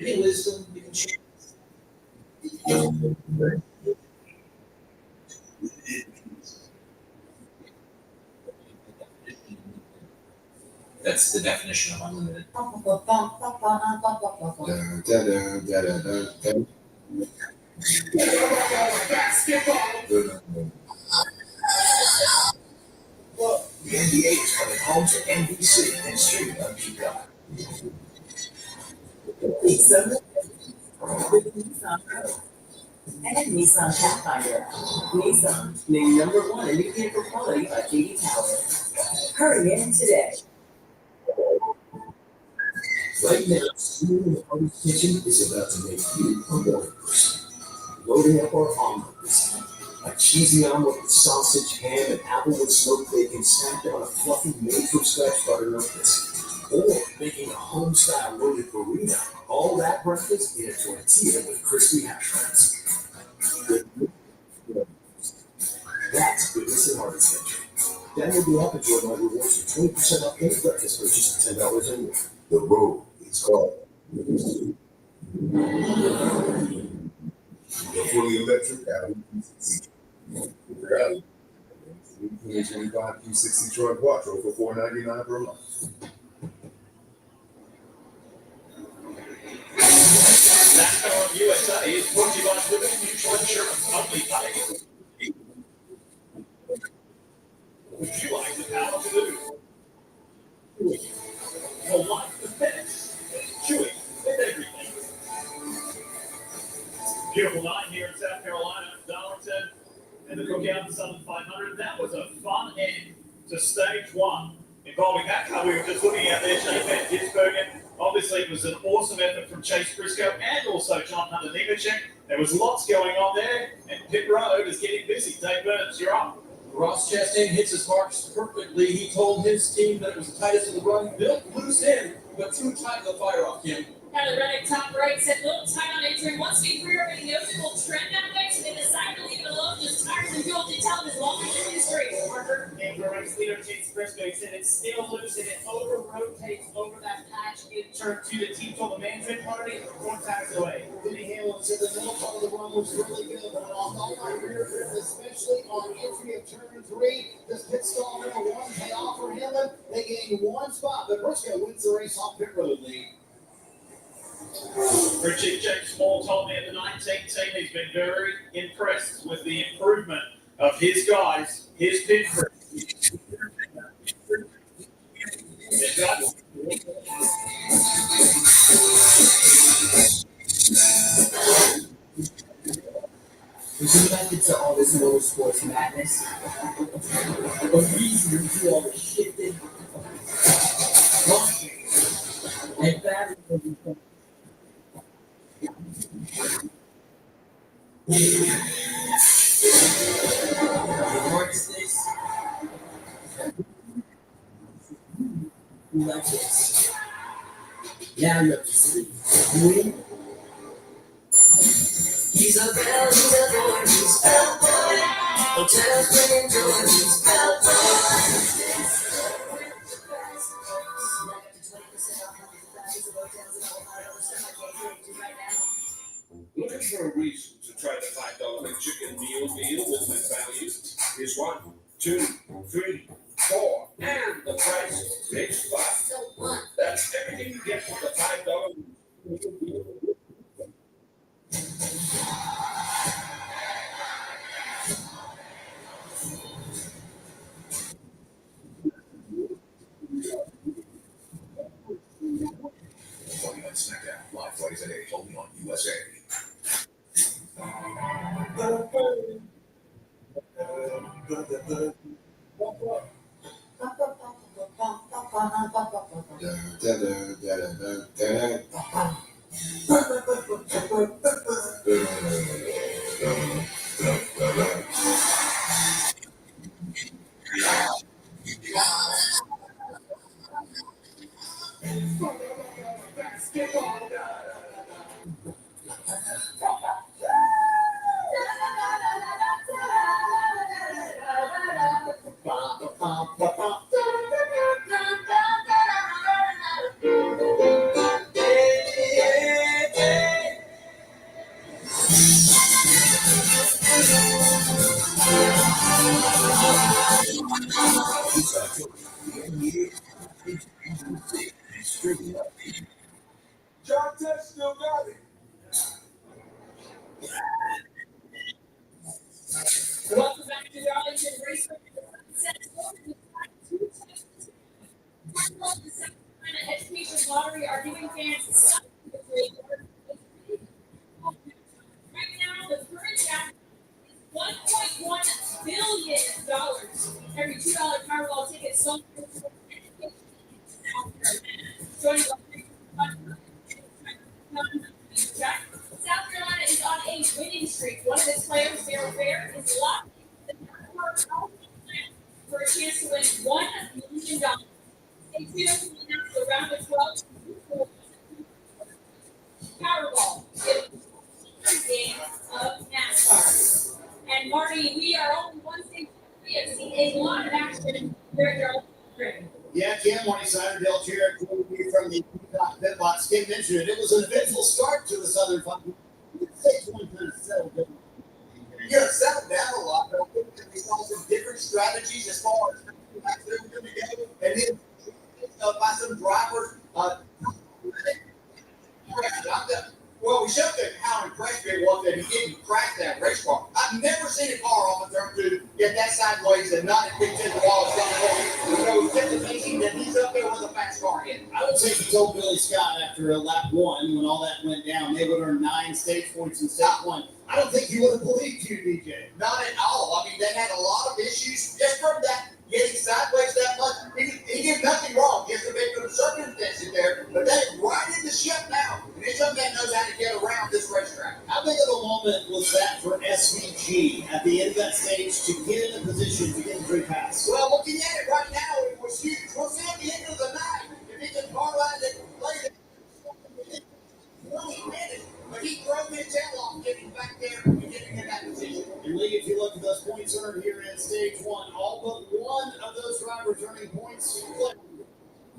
Any wisdom you can share? That's the definition of unlimited. Well, the NBA is coming home to NBC and streaming on Peacock. And Nissan Pathfinder. Nissan, named #1 in new vehicle quality by J.D. Power. Hurry in today. Right now, Streaming the Artist Kitchen is about to make you a morning person. Loading up our omelet this time. A cheesy omelet with sausage, ham, and applewood smoked bacon stacked on a fluffy made-from-scratch butternut biscuit. Or making a home-style loaded burrito. All that breakfast in a tortilla with crispy hash browns. That's goodness and Artist Kitchen. Download the app and join my rewards for 20% off any breakfast purchase of $10 or more. The road is called. The fully electric Audi Q60. 2025 Q60 Trunk Quattro for $499 per month. NASCAR USA is brought to you by Liberty Mutual Insurance. Only pay. Would you like the power to do? For life is best. Chewy with everything. Beautiful night here in South Carolina, Darlington, and the Cookout Southern 500. That was a fun end to stage one involving that car we were just looking at there, Shane Van Gisbergen. Obviously, it was an awesome effort from Chase Briscoe and also John Hunter Nemechek. There was lots going on there, and pit road is getting busy. Dave Burns, you're up. Ross Chastain hits his marks perfectly. He told his team that it was the tightest of the run, built loose in, but too tight to fire off, Kim. Now the Reddick top right said little tight on entering. Once we rear ending notable trend that way, so they decided to leave it alone. Just tires and fuel to tell his long history. Parker and race leader Chase Briscoe, he said it's still loose and it over rotates over that patch in turn 2. The team told the management party 4 times away. Denny Hamlin said the middle part of the run was really good, but off all my rear grip, especially on entry of turn 3. This pit stall number 1 pay off for Hamlin. They gained 1 spot, but Briscoe wins the race off pit road lead. Richard James Small told me at the 19th team he's been very impressed with the improvement of his guys, his pit crew. Would you like into all this motorsports madness? A reason to do all the shifting, and battery. Like this. Now you're up to sleep. He's a bell, he's a boy, he's bell boy. Hotels bring joy, he's bell boy. Looking for a reason to try the $5 McChicken meal with good values? Here's 1, 2, 3, 4, and the price takes 5. That's everything you get for the $5 meal. SmackDown, live Fridays at 8, only on USA. streak. One of his players, Daryl Fair, is locked in the for a chance to win $1 million. Stay tuned to announce the round of 12 Powerball game of NASCAR. And Marty, we are only one stage. We have seen a lot of action during our trip. Yeah, Kim, Marty Sider, Dale Jarrett, from the pit box. Kim mentioned it. It was an eventful start to the Southern Fun. Stage one kind of settled down. Yeah, it settled down a lot, but I think that we saw some different strategies as far as and then by some drivers. Well, we showed that how impressed it was that he didn't crash that race car. I've never seen a car off of turn 2 get that sideways and not pitch into the wall. So it's just amazing that he's up there with a fast car in. I would say he told Billy Scott after lap 1, when all that went down, they would earn 9 stage points in stage 1. I don't think he would have believed you, DJ. Not at all. I mean, they had a lot of issues just from that getting sideways that much. He did nothing wrong. He has a bit of circumstances there, but they're right in the ship now. And it's something that knows how to get around this racetrack. How big of a moment was that for SVG at the end of that stage to get in a position to get a free pass? Well, looking at it right now, it was huge. We'll see at the end of the night if he can parlay it and play it. But he drove his tail off getting back there and getting in that position. And Lee, if you look at those points earned here in stage 1, all but one of those drivers earning points. I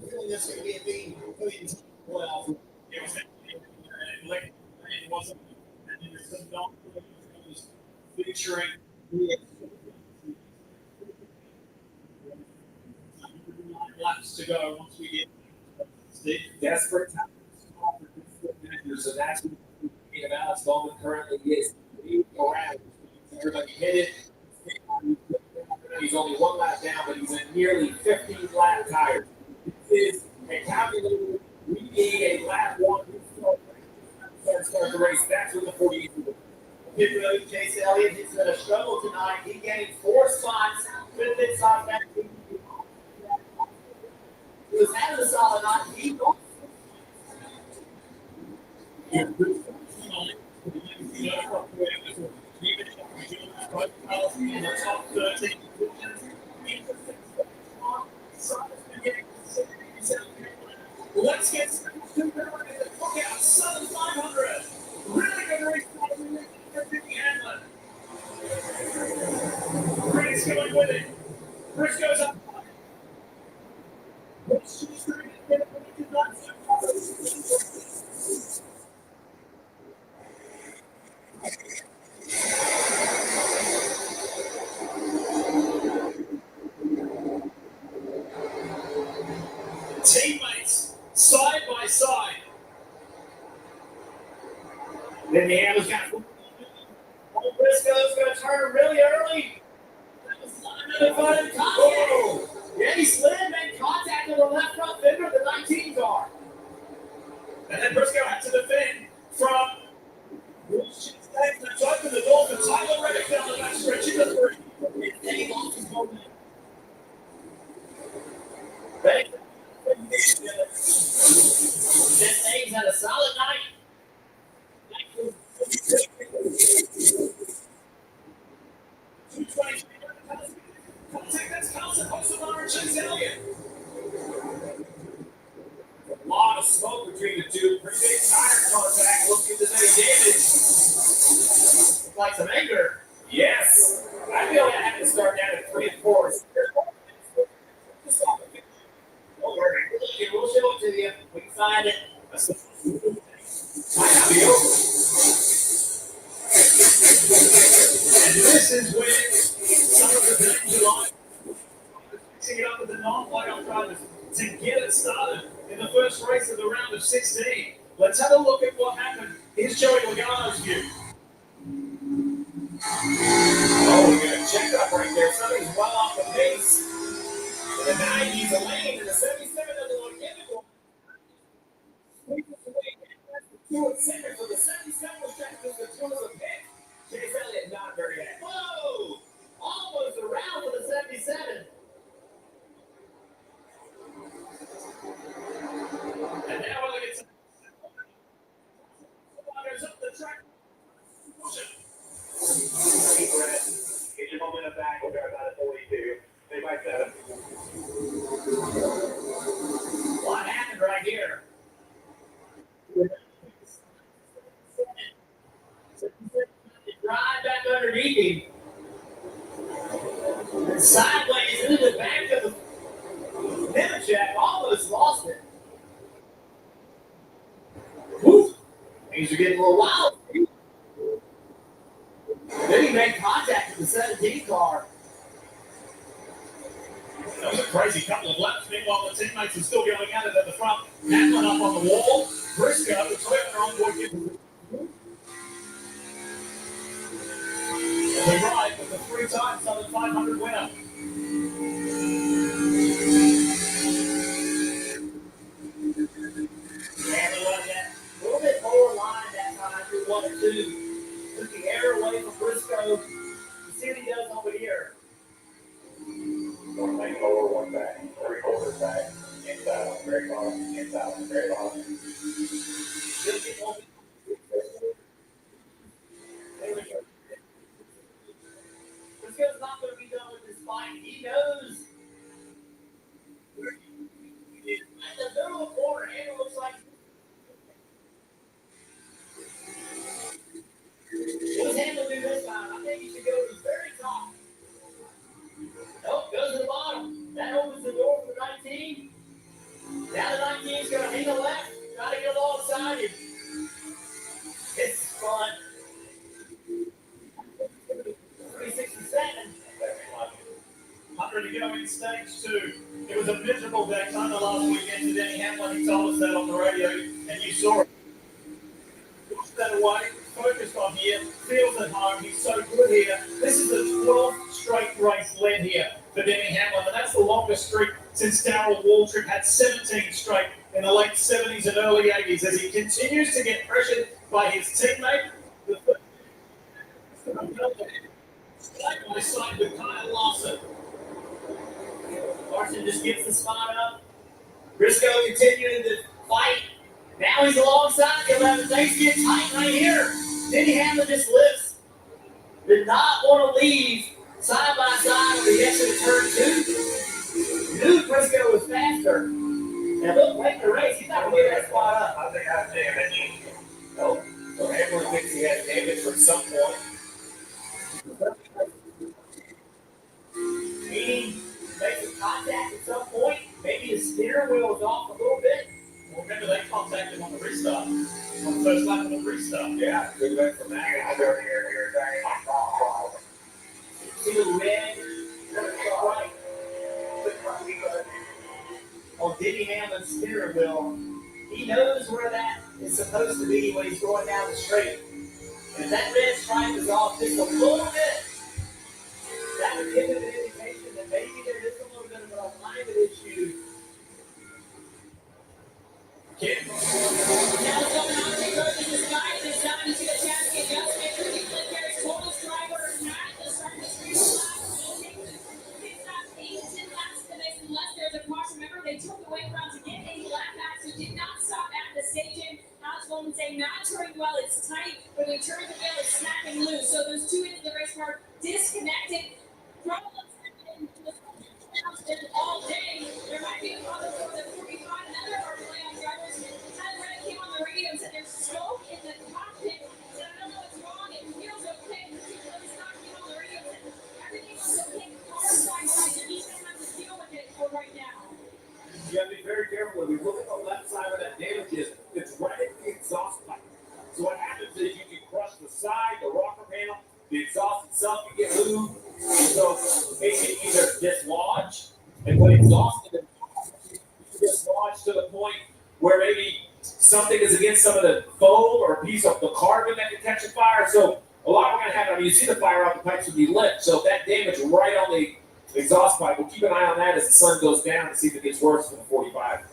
feeling this is going to be a theme coming into the playoff. It was like it wasn't, and there's some non featuring laps to go once we get desperate times. So that's what the Alex Bowman currently is. Around. Everybody hit it. He's only one lap down, but he's in nearly 15 lap tires. This is a calculated. We need a lap 1 to start the race. That's what the 48 is. Pit road, Chase Elliott. He's going to struggle tonight. He gained 4 spots. With this spot back. He was having a solid night. He don't. Let's get started. Look out, Southern 500. Really good race for Denny Hamlin. Grant's going with it. Chris goes up. Teammates, side by side. Then the Hamlin's got Briscoe's going to turn really early. That was another fun contact. Yeah, he slid and made contact on the left front fender of the 19 car. And then Briscoe had to defend from that's open the door for Tyler Reddick down the back stretch in the 3. And he lost his moment. Reddick. This thing's had a solid night. 220. Contact, that's Carlson, Hudson, and Chase Elliott. A lot of smoke between the two. Pretty big tire contact. Let's get this any damage. Like some anger. Yes. I feel like I have to start down at 3 and 4. Don't worry. We'll show it to you. We can find it. Might not be over. And this is when some of the things you like mixing it up with the non-playoff drivers to get it started in the first race of the round of 16. Let's have a look at what happened. Here's Joey Logano's view. Oh, we got a check up right there. Somebody's well off the pace. The 90's a lane, and the 77 doesn't want to give it one. So the 77 was checked as the 2 was a pick. Chase Elliott not very happy. Whoa! Almost around for the 77. And now we're looking at some up the track. underneath him. And sideways into the back of the Nemechek, almost lost it. Woo! Things are getting a little wild. Then he made contact with the 17 car. That was a crazy couple of laps. Meanwhile, the teammates are still going at it at the front. Hamlin up on the wall. Briscoe, the Toyota onboard, the ride with the 3-time Southern 500 winner. Hamlin won that. A little bit lower line that time through 1 and 2. Took the air away from Briscoe. You see what he does over here. One lane lower, one back, 3/4 back, inside on the very bottom, inside on the very bottom. Just get over. There we go. Briscoe's not going to be done with this fight. He knows. At the middle of the corner, Hamlin looks like. What does Hamlin do this time? I think he should go to the very top. Nope, goes to the bottom. That opens the door for 19. Now the 19's going to hang a left. Try to get alongside him. It's fun. 367. 100 to go in stage 2. It was a miserable Daytona last weekend to Denny Hamlin. He told us that on the radio, and you saw it. Pushed that away, focused on here, feels at home. He's so good here. This is the 12th straight race led here for Denny Hamlin, and that's the longest streak since Darrell Waltrip had 17 straight in the late 70s and early 80s as he continues to get pressured by his teammate. Side by side with Kyle Larson. Larson just gets the spot up. Briscoe continuing to fight. Now he's alongside the 11. Things get tight right here. Denny Hamlin just lifts. Did not want to leave side by side on the exit of turn 2. Knew Briscoe was faster. And look, late in the race, he's not going to get that spot up. I think I have damage. Nope. So Hamlin thinks he has damage from some point. Meaning, make some contact at some point. Maybe his steering wheel is off a little bit. Well, remember they contacted on the restart. On the first lap of the restart. Yeah, good luck from that. See the red, right. On Denny Hamlin's steering wheel. He knows where that is supposed to be when he's going down the straight. And if that red stripe is off just a little bit, that would give him an indication that maybe there is a little bit of an alignment issue. Kid. Now it's going on to go to the side. This time you see the chassis adjustment. Rudy Flicker's total driver not the start of the street. It's not 8 to 10 laps to this unless there's a caution. Remember, they took the way around to get a lap back, so did not stop at the station. Alex Bowman saying not turning well, it's tight. When we turn the wheel, it's snapping loose. So those two ends of the race car disconnected. Problems all day. There might be a problem for the 45 and other of our playoff drivers. Tyler Reddick came on the radio and said there's smoke in the cockpit. Said I don't know what's wrong. It feels okay. He's not came on the radio and said everything's okay. Car side side. You need to have to deal with it for right now. You have to be very careful when we look at the left side where that damage is. It's right at the exhaust pipe. So what happens is you can crush the side, the rocker panel, the exhaust itself can get moved. So it can either dislodge, and when exhausted, dislodge to the point where maybe something is against some of the foam or a piece of the carbon that can catch a fire. So a lot of going to happen. I mean, you see the fire out the pipes will be lit. So if that damage right on the exhaust pipe, we'll keep an eye on that as the sun goes down to see if it gets worse for the 45.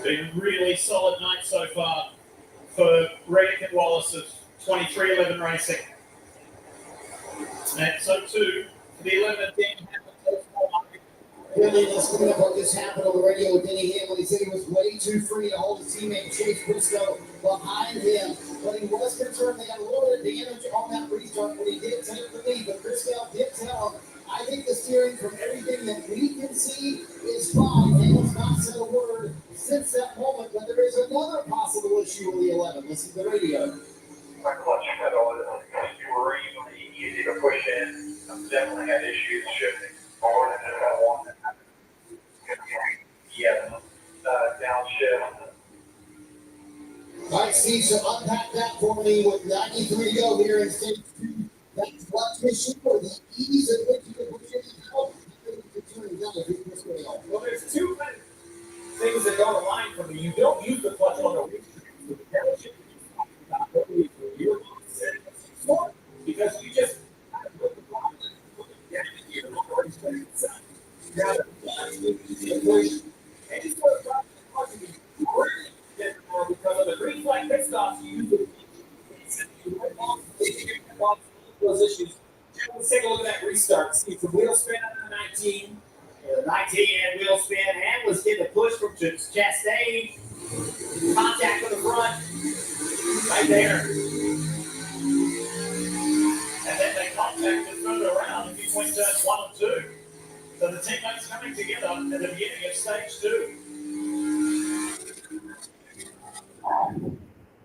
Been really solid night so far for Reddick and Wallace of 2311 Racing. And so too, for the 11th team. Really, let's clean up what just happened on the radio with Denny Hamlin. He said he was way too free to hold his teammate Chase Briscoe behind him. But he was concerned they got a little bit of damage on that restart when he did take the lead. But Briscoe did tell him, I think the steering from everything that we can see is fine. Hamlin's not said a word since that moment, but there is another possible issue with the 11. Listen to the radio. My clutch pedal is extremely easy to push in. I've definitely had issues shifting forward and just got one. Yeah, downshift. All right, Steve, so unpack that for me with 93 to go here in stage 2. That's clutch issue or the ease at which you can push it out. Well, there's two kind of things that don't align for me. You don't use the clutch on the downshift because you just because of the green flag pit stops, you use those issues. Let's take a look at that restart. See some wheel spin on the 19. The 19 had wheel spin and was getting a push from Chastain. Contact with the front. Right there. And then they contacted further around between turns 1 and 2. So the teammates coming together at the beginning of stage 2.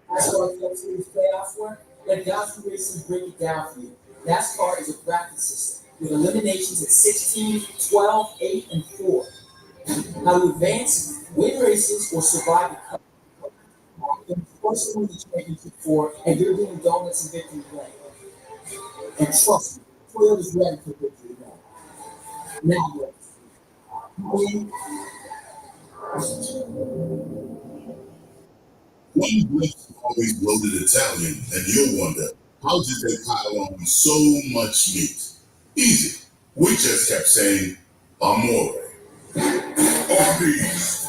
NASCAR Cup Series Playoffs work? Let Darlington Raceway break it down for you. NASCAR is a bracket system with eliminations at 16, 12, 8, and 4. How to advance, win races, or survive the cup. First win the championship for, and you're doing donuts and victory lane. And trust me, Toyota's ready for victory lane. Now, win. One British always bloated Italian, and you'll wonder, how did they pile on so much meat? Easy. We just kept saying, amore. Or beef.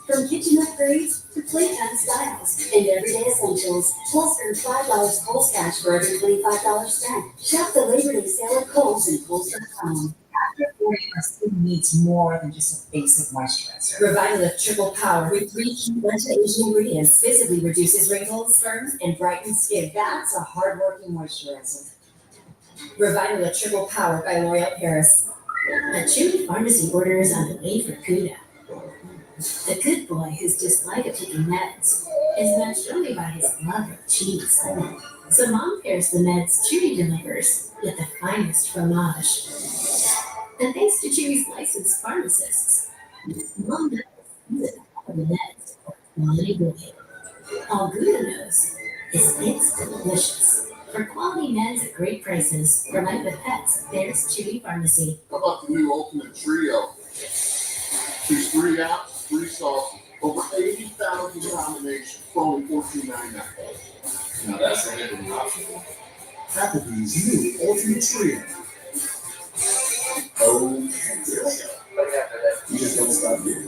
From kitchen upgrades to playtime styles and everyday essentials, plus earn $5 Kohl's cash for every $25 spent. Shop the Labor Day sale at Kohl's and Kohl's.com. After 40, our skin needs more than just a basic moisturizer. Revitalift Triple Power with 3 key anti-aging ingredients visibly reduces wrinkles, firms, and brightens skin. That's a hard-working moisturizer. Revitalift Triple Power by L'Oreal Paris. A Chewy pharmacy order is on the way for Cuda. The good boy who's just like taking meds is matched only by his love of cheese. So mom pairs the meds Chewy delivers with the finest fromage. And thanks to Chewy's licensed pharmacists, mom knows the meds are quality good. All Gouda knows is it's delicious. For quality meds at great prices, for life with pets, there's Chewy Pharmacy. How about the new Ultimate Trio? Choose 3 apps, 3 sauces, over 80,000 combinations for only $14.99. Now that's a hidden option. Applebee's new Ultimate Trio. Oh, you just don't stop there.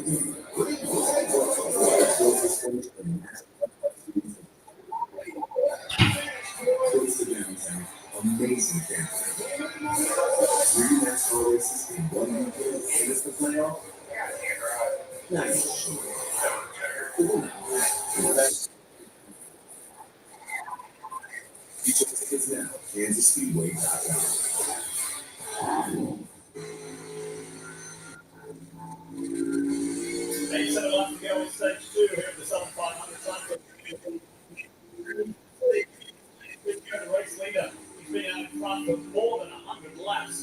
Close to downtown, amazing downtown. 3 NASCAR races in 1 weekend, and it's the playoff. Nice. Get your tickets now, KansasSpeedway.com. Maybe 7 laps to go in stage 2 here at the Southern 500 time. The race leader, he's been out in front for more than 100 laps.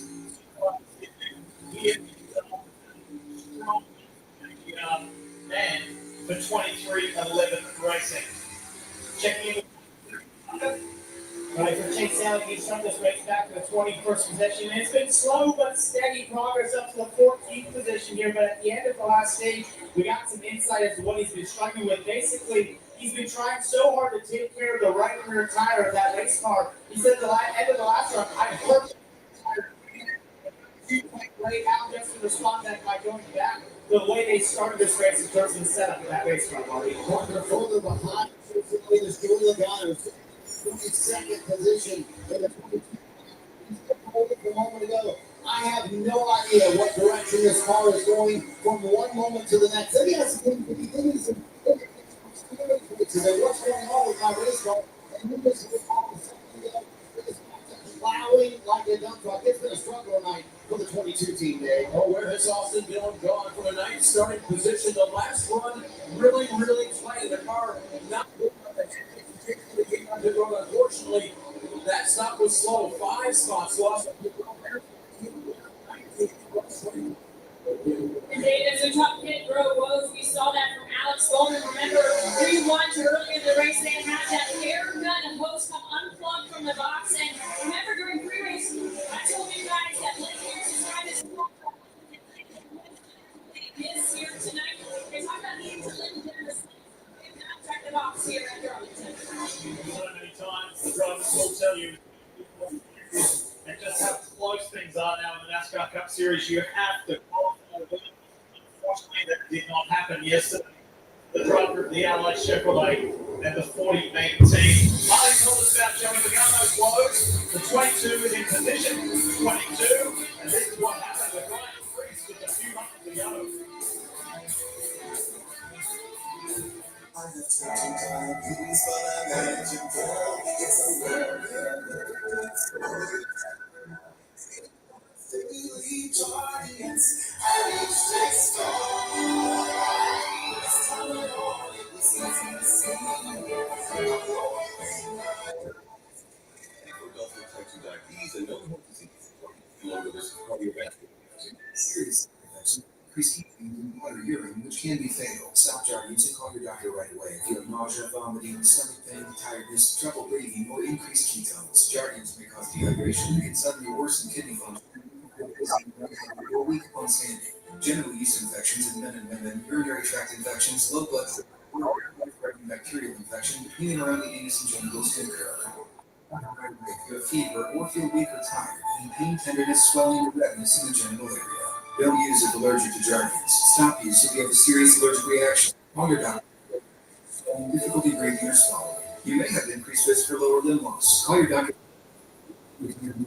And for 23-11 racing. Checking in. Right, for Chase Allen, he's turned this race back to the 21st position. And it's been slow but steady progress up to the 14th position here. But at the end of the last stage, we got some insight as to what he's been struggling with. Basically, he's been trying so hard to take care of the right rear tire of that race car. He said at the end of the last run, I hurt laid out just to respond that by going back the way they started this race in terms of the setup of that race car, Marty. Further behind, is Julie Logano. 22nd position in the 22nd a moment ago. I have no idea what direction this car is going from one moment to the next. Maybe that's the thing. So then what's going on with my race car? And you just plowing like a dump truck. It's been a struggle tonight for the 22 team, Dave. Oh, where has Austin Dillon gone from a ninth starting position? The last run really tight. The car not good enough to get on the road. Unfortunately, that stop was slow. 5 spots lost. And Dave, as a top pit row woes, we saw that from Alex Bowman. Remember, 3-1 early in the race, they had that air gun hose come unplugged from the box. And remember, during pre-race, I told you guys that leqd is trying to stop this here tonight. They talk about needing to limit them to check the box here at Darlington. So many times the drivers will tell you, and just how close things are now in the NASCAR Cup Series, you have to qualify. Unfortunately, that did not happen yesterday. The driver of the Allied Chevrolet and the 40 main team. Martin told us about Joey Logano's woes. The 22 is in position, 22, and this is what happened with Ryan Freese with a few months to go. I have 20 diabetes, but I manage it, girl. It's a world. Daily Guardians, I reach this far. This time around, it was easy to see. For adults with type 2 diabetes and no heart disease, you lower the risk of cardiovascular disease. Serious infection, increased heating, water urine, which can be fatal. Stop Jardians and call your doctor right away if you have nausea, vomiting, stomach pain, tiredness, trouble breathing, or increased ketones. Jardians may cause dehydration and can suddenly worsen kidney function or weak upon standing. General yeast infections in men and women, urinary tract infections, low blood sugar, or life-threatening bacterial infection between and around the anus and genitals can occur. If you have fever or feel weak or tired, and pain, tenderness, swelling, or redness in the genital area. Don't use if allergic to Jardians. Stop use if you have a serious allergic reaction. Call your doctor. Difficulty breathing or swallowing. You may have increased risk for lower limb loss. Call your doctor.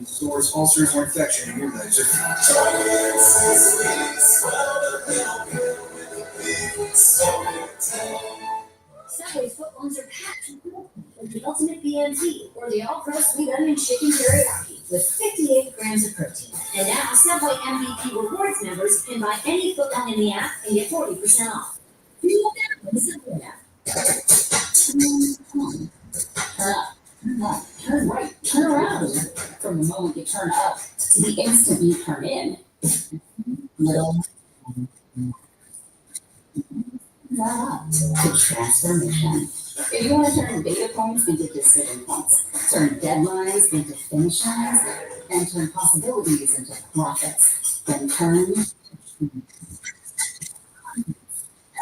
Sores, ulcers, or infection in your legs or feet. Subway's footlongs are packed with the ultimate BMT, or the all-pro sweet onion chicken teriyaki, with 58 grams of protein. And now, Subway MVP Rewards members can buy any footlong in the app and get 40% off. You want that in the Subway app. Turn up, turn left, turn right, turn around. From the moment you turn up to the instant you turn in. Little. To transformation. If you want to turn data points into decision points, turn deadlines into finish lines, and turn possibilities into profits, then turn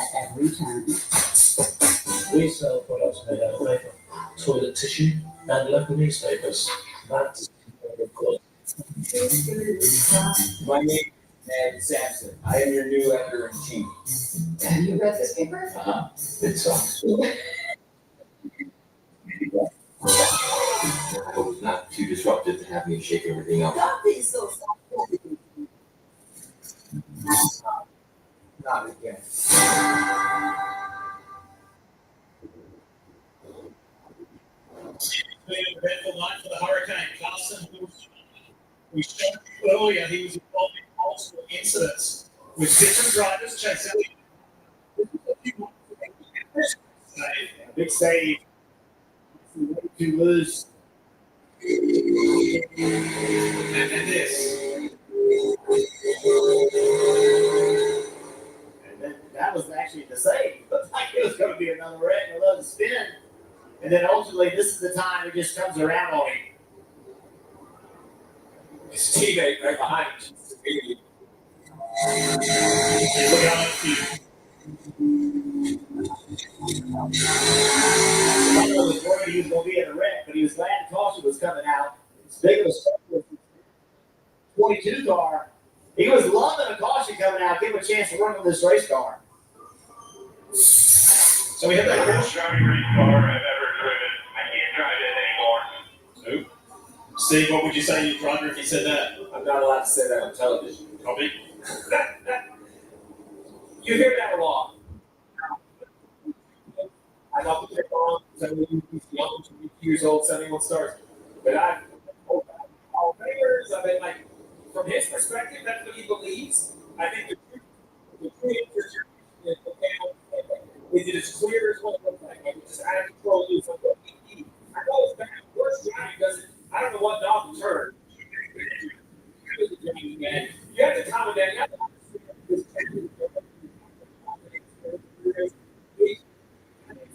at every turn. We sell products made out of paper, toilet tissue, and local newspapers. That's of course. My name is Ed Sampson. I am your new editor-in-chief. Have you read this paper? It sucks. I hope it's not too disruptive to have me shake everything up. Stop being so Not again. Eventful night for the Hurricane. Carson, we showed you earlier, he was involved in multiple incidents with different drivers. Chase Elliott. Big save. Too loose. And this. And then that was actually the save. Looked like it was going to be another wreck. I love the spin. And then ultimately, this is the time it just comes around on him. His teammate right behind him. He's looking on his feet. I was worried he was going to be in a wreck, but he was glad the caution was coming out. It's big of a struggle. 22 car. He was loving a caution coming out, give him a chance to work on this race car. So we have that best driving race car I've ever driven. I can't drive it anymore. Nope. Steve, what would you say to your driver if he said that? I'm not allowed to say that on television. Copy. You hear that a lot. I love to pick on 70 years old, 71 stars. But all players, I mean, like, from his perspective, that's what he believes. I think the truth is, is it as clear as what it looks like? Like, it's just out of control. I know it's bad. Worst driving doesn't, I don't know what dog turned. Man, you have to calm it down. You have to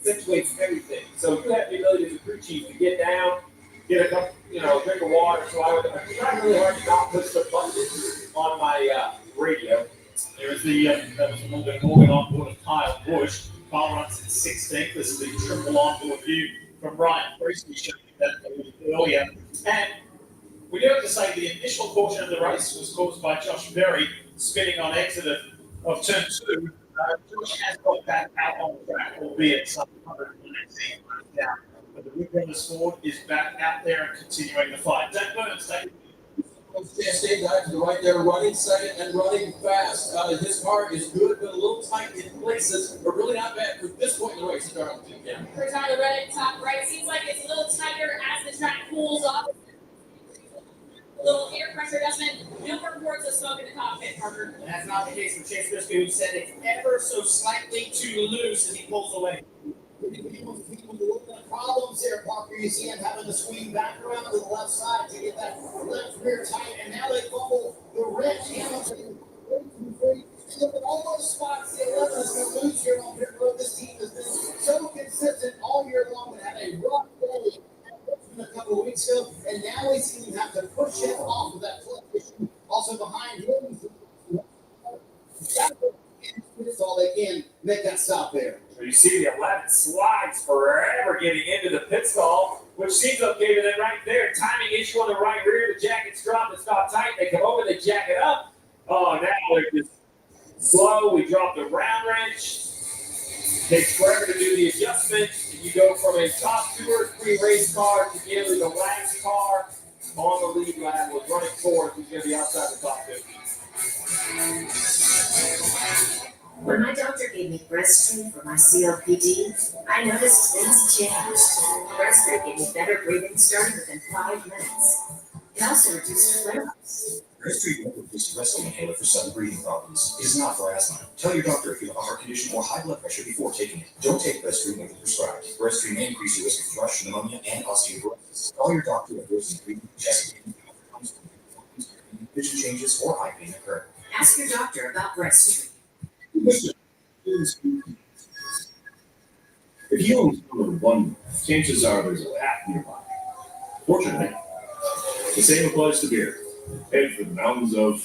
accentuates everything. So you have the ability as a crew chief to get down, get a cup, drink of water. So I tried really hard to not push the button on my radio. There's that was Morgan on board of Kyle Busch. Kyle runs in 16th. This is the triple onboard view from Ryan Priestley showing that earlier. And we do have to say the initial portion of the race was caused by Josh Berry spinning on exit of turn 2. Josh has got back out on the track, albeit some 119 miles down. But the Wood Brothers Ford is back out there and continuing the fight. Zach Burns taking Chastain guy to the right there, running second and running fast. His car is good, but a little tight in places, but really not bad for this point in the race. Darlington, yeah. For Tyler Reddick, top right. Seems like it's a little tighter as the track cools off. A little air pressure adjustment. No reports of smoke in the cockpit, Parker. That's not the case for Chase Briscoe, who said it's ever so slightly too loose as he pulls away. Problems here, Parker. You see him having to swing back around to the left side to get that left rear tight, and now they fumble the wrench. Hamilton almost spots the 11 is going to lose here on pit road. This team has been so consistent all year long and had a rough day a couple of weeks ago, and now we see him have to push him off of that flip issue. Also behind him, that's all they can make that stop there. So you see the 11 slides forever getting into the pit stall, which seems okay to them right there. Timing issue on the right rear. The jacket's dropped. It's not tight. They come over, they jack it up. Oh, now they're just slow. We drop the round wrench. Takes forever to do the adjustment. You go from a top 2 or 3 race car to nearly the last car on the lead lap with running fourth. He's going to be outside the top 50. When my doctor gave me Breaststroke for my COPD, I noticed things changed. Breaststroke gave me better breathing starting within 5 minutes. It also reduced flare-ups. Breaststroke won't replace the rescue inhaler for sudden breathing problems. It is not for asthma. Tell your doctor if you have a heart condition or high blood pressure before taking it. Don't take Breaststroke when prescribed. Breaststroke may increase your risk of thrush, pneumonia, and osteoporosis. Call your doctor if there's an breathing, chest pain, vision changes, or eye pain occur. Ask your doctor about Breaststroke. If you only follow one, chances are there's a lap nearby. Fortunately, the same applies to beer. Head for the mountains of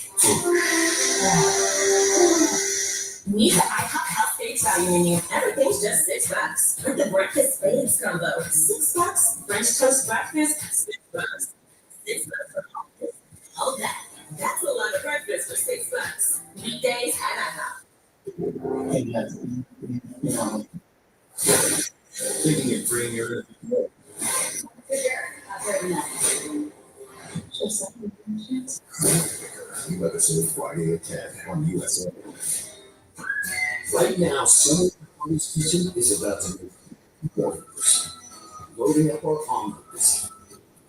Need the IHOP House Face Value menu. Everything's just $6. With the breakfast spades combo. $6. French toast breakfast. $6. $6 for breakfast. Hold that. That's a lot of breakfast for $6. Weekdays at IHOP. thinking of bringing your You better see Friday at 10 on USA. Right now, Summer's Kitchen is about to move orders. Loading up our omelets,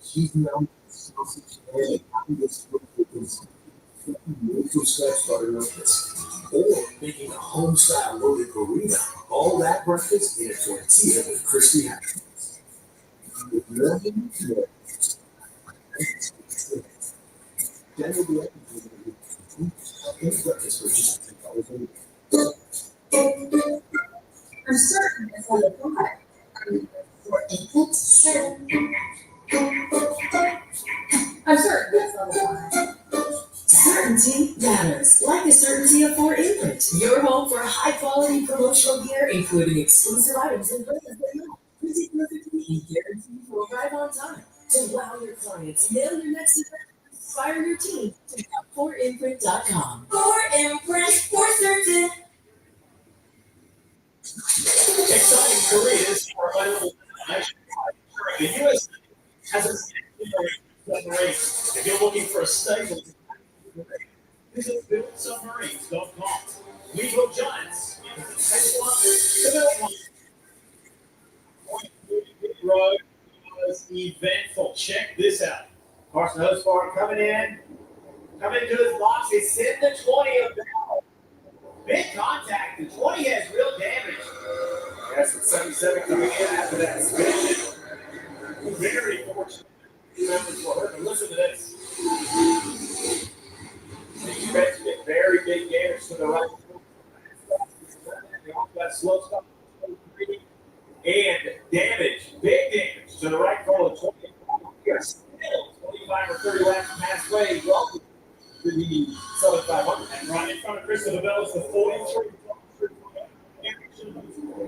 heating up sausage, and having this made from scratch buttermilk biscuits, or making a home-style loaded burrito. All that breakfast in a tortilla with crispy hash browns. With morning then we'll be open to breakfast for just $10 I'm certain it's on the fly. For infant? Sure. I'm certain it's on the fly. Certainty matters, like the certainty of Ford Infant. Your home for high-quality promotional gear, including exclusive items and brands that matter. Visit perfectly and guaranteed for arrive on time. To wow your clients, nail your next event, inspire your team. Check out FordImprint.com. Ford Imprint for certain. Exciting careers for available the U.S. has a submarine. If you're looking for a stable, visit buildsubmarines.com. We build giants. Take one to build one. road was eventful. Check this out. Carson Hosford coming to his box. He's hit the 20 of Bell. Big contact. The 20 has real damage. That's the 77 coming in after that spin. Very fortunate. Members for her. But listen to this. You mentioned it. Very big damage to the right. They also got slow stop. And damage, big damage to the right corner of 20. You're still 25 or 30 laps past way. Welcome to the Southern 500. And right in front of Christopher Bell is the 43.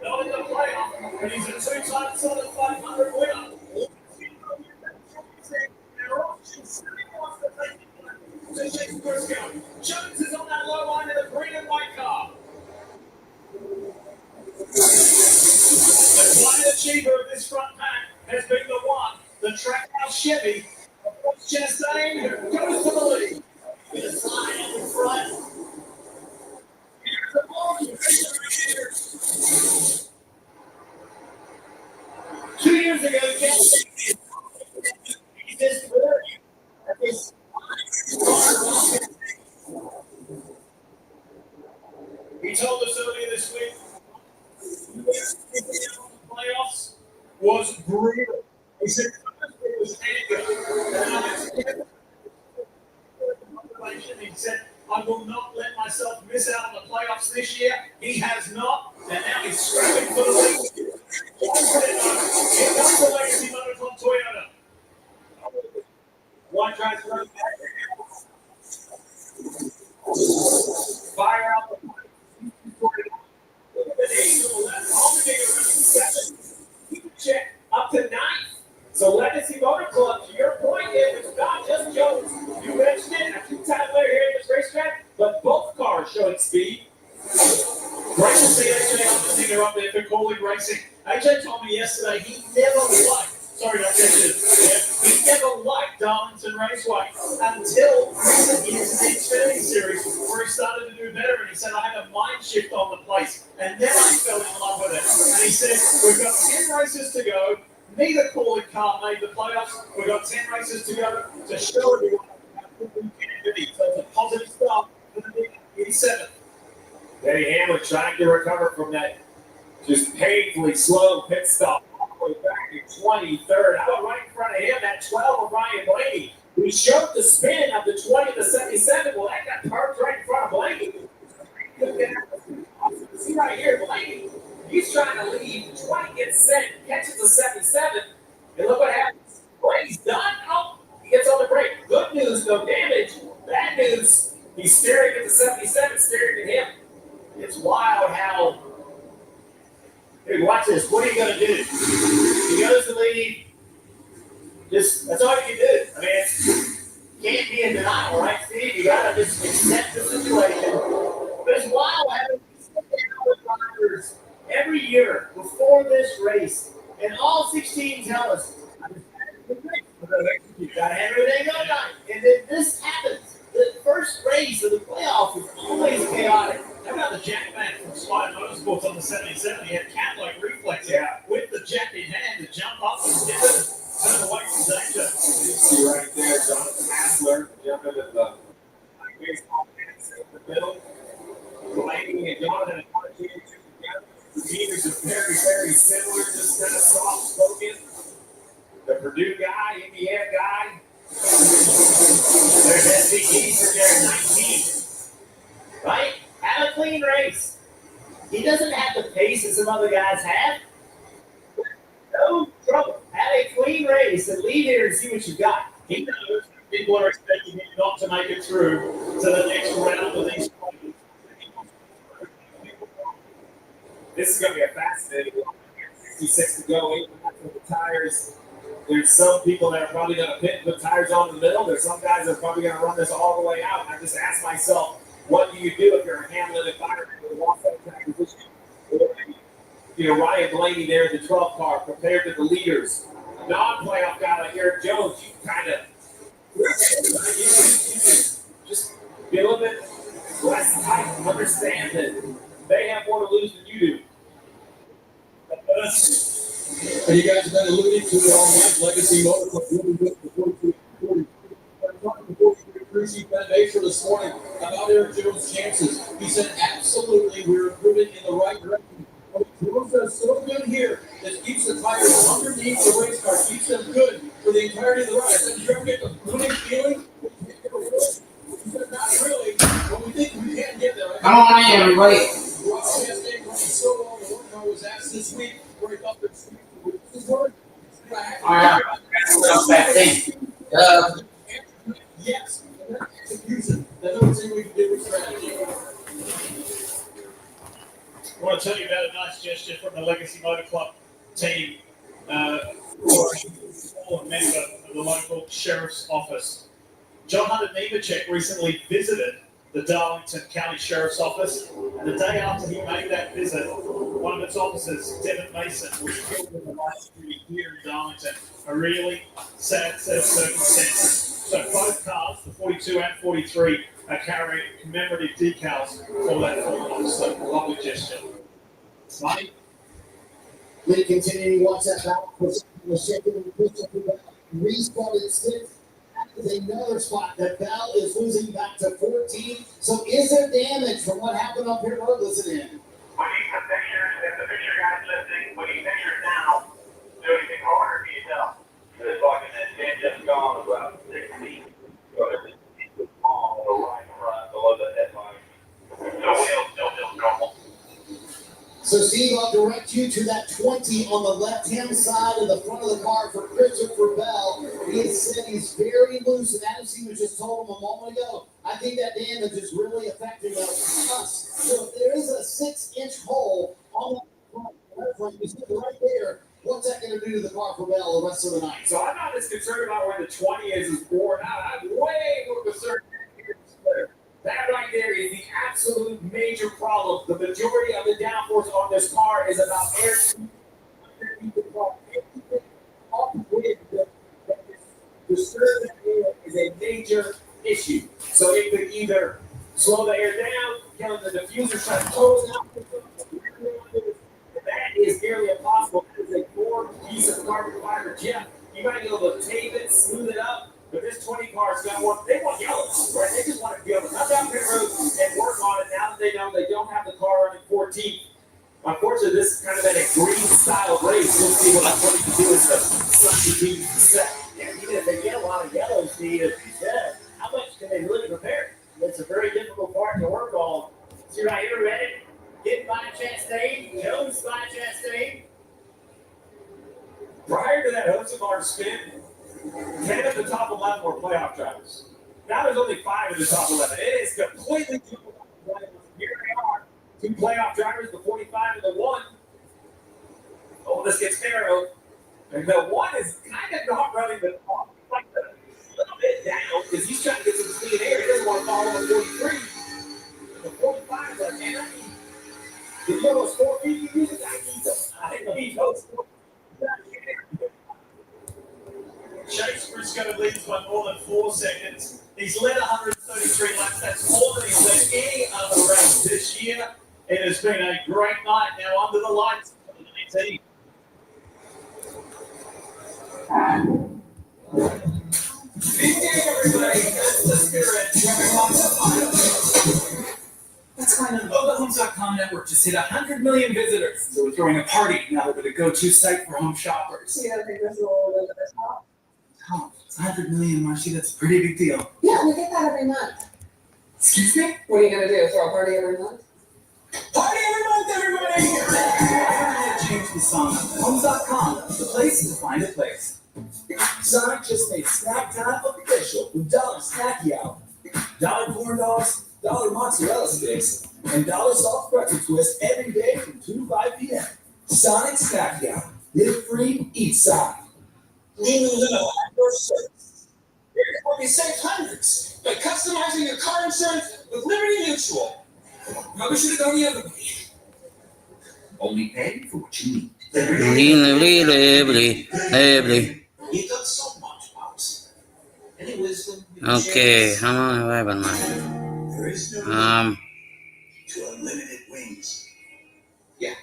Not in the playoff, but he's a two-time Southern 500 winner. Jones is on that low line in the green and white car. The quiet achiever of this front pack has been the one, the Trackhouse Chevy of Ross Chastain, who goes to the lead. With a sign in the front. Here's the ball. 2 years ago, Chastain this he told us earlier this week playoffs was brutal. He said it was anger. He said, I will not let myself miss out on the playoffs this year. He has not, and now he's scrapping for the lead. Here comes the legacy motor from Toyota. One tries to run back. Fire out the check up to 9th. So Legacy Motor Club, to your point, it's not just Jones. You mentioned it, a two-time winner here at this racetrack, but both cars showing speed. Great to see AJ Hamlin they're up there for Coley Racing. AJ told me yesterday he never liked Darlington Raceway until recent years in the Xfinity Series where he started to do better, and he said, I had a mind shift on the place, and then I fell in love with it. And he said, we've got 10 races to go. Neither Coley car made the playoffs. We've got 10 races to go to show everyone how good we can be. So it's a positive start for the big 87. Denny Hamlin trying to recover from that just painfully slow pit stop. Back to 23rd. How about right in front of him, that 12 of Ryan Blaney, who showed the spin of the 20 to 77. Well, that got parked right in front of Blaney. See right here, Blaney, he's trying to lead. 20 gets sent, catches the 77, and look what happens. Blaney's done. Oh, he gets on the brake. Good news, no damage. Bad news, he's staring at the 77, staring at him. It's wild how. Dude, watch this. What are you going to do? He goes to lead. That's all you can do. I mean, you can't be in denial, right, Steve? You got to just accept the situation. But it's wild having to sit down with riders every year before this race. And all 16 tell us, you got to have everything on time. And then this happens. The first race of the playoffs is always chaotic. How about the jackman from Slide Motorsports on the 77? He had cat-like reflex with the jack in hand to jump up and get it, turn away from danger. You see right there, Jonathan Hassler jumping at the baseball fence in the middle. Blaney and Jonathan and Martin together. The meters are very, very similar, just kind of soft-spoken. The Purdue guy, Indiana guy. There's SVGs in there, 19. Right? Have a clean race. He doesn't have the pace that some other guys have. No trouble. Have a clean race and leave here and see what you got. He knows people are expecting him not to make it through to the next round of these fights. This is going to be a fascinating one. 66 to go, 8 minutes with the tires. There's some people that are probably going to pit and put tires on in the middle. There's some guys that are probably going to run this all the way out. And I just asked myself, what do you do if you're a Hamlin environment with a walk-up track position? Ryan Blaney there in the 12 car, compared to the leaders. A non-playoff guy like Eric Jones, you kind of just be a little bit less tight. Understand that they have more to lose than you do. And you guys have been alluding to it all night. Legacy Motor Club really good before Cruzy Foundation this morning about Eric Jones' chances. He said, absolutely, we're moving in the right direction. What Jones does so good here is keeps the tires underneath the race car, keeps them good for the entirety of the ride. I said, you ever get the winning feeling? He said, not really, but we think we can get there. Come on in, everybody. Ross Chastain running so well. The one I was asked this week where he thought this his word. Oh, yeah. That's that thing. Yes. Execution. The other thing we can do with strategy. I want to tell you about a nice gesture from the Legacy Motor Club team, or a member of the local sheriff's office. John Hunter Nemechek recently visited the Darlington County Sheriff's Office, and the day after he made that visit, one of its officers, Devin Mason, was killed in the last shooting here in Darlington. A really sad set of circumstances. So both cars, the 42 and 43, are carrying commemorative decals for that fallen officer. Lovely gesture. Money? Lee continuing to watch that battle. Restarted 6. That is another spot that Bell is losing back to 14. So is there damage from what happened up here? We're listening in. We need some pictures. If the picture guy's listening, we need pictures now. Do anything harder, can you tell? It's like that stand just gone about 6 feet. So there's a palm on the right front below the headline. So wheels still feel normal. So Steve, I'll direct you to that 20 on the left-hand side of the front of the car for Christopher Bell. He has said he's very loose, and as he was just told him a moment ago, I think that damage is really affecting us. So if there is a 6-inch hole on that front, you see it right there. What's that going to do to the car for Bell the rest of the night? So I'm not as concerned about where the 20 is born out. I'm way more concerned about that right there is the absolute major problem. The majority of the downforce on this car is about air. Disturbing air is a major issue. So it could either slow the air down, kill the diffuser, try to close out. That is nearly impossible. That is a core piece of carbon fiber jet. You might be able to tape it, smooth it up, but this 20 car is going to want, they want yellow, right? They just want to be able to come down pit road and work on it now that they know they don't have the car running 14th. Unfortunately, this is kind of a green style race. We'll see what I'm going to do is the sun continues to set. And even if they get a lot of yellow speed, as you said, how much can they really prepare? It's a very difficult part to work on. See right here, Reddick, getting by Chastain, Jones by Chastain. Prior to that Hosevar spin, 10 of the top 11 were playoff drivers. Now there's only 5 of the top 11. It is completely different. Here they are, 2 playoff drivers, the 45 and the 1. Oh, this gets narrow. And the 1 is kind of not running the top, like a little bit down because he's trying to get some speed in air. He doesn't want to follow the 43. The 45 is like, man, I need, you know those 4 feet you use? I need them. I need those 4 feet. Chase Briscoe leads by more than 4 seconds. He's led 133 laps. That's more than he's led any other race this year. It has been a great night now under the lights for the team. Big day, everybody. That's the spirit. That's why the Homes.com network just hit 100 million visitors. So we're throwing a party now that we're the go-to site for home shoppers. You don't think that's a little bit of a top? Oh, it's 100 million, Marcy. That's a pretty big deal. Yeah, we get that every month. Excuse me? What are you gonna do? Throw a party every month? Party every month, everybody! Change the song. Homes.com, the place to find a place. Sonic just made snack time official with $1 Snacky Hour. $1 corn dogs, $1 mozzarella sticks, and $1 salt pretzel twist every day from 2 to 5 p.m. Sonic Snacky Hour. Live free, eat Sonic. Lean within a $5 service. Here's where you save hundreds by customizing your car insurance with Liberty Mutual. Probably should have gone the other way. Only pay for what you need. You've done so much, Pops. Any wisdom? Okay, how long have I been live? There is no to unlimited wings. Yeah,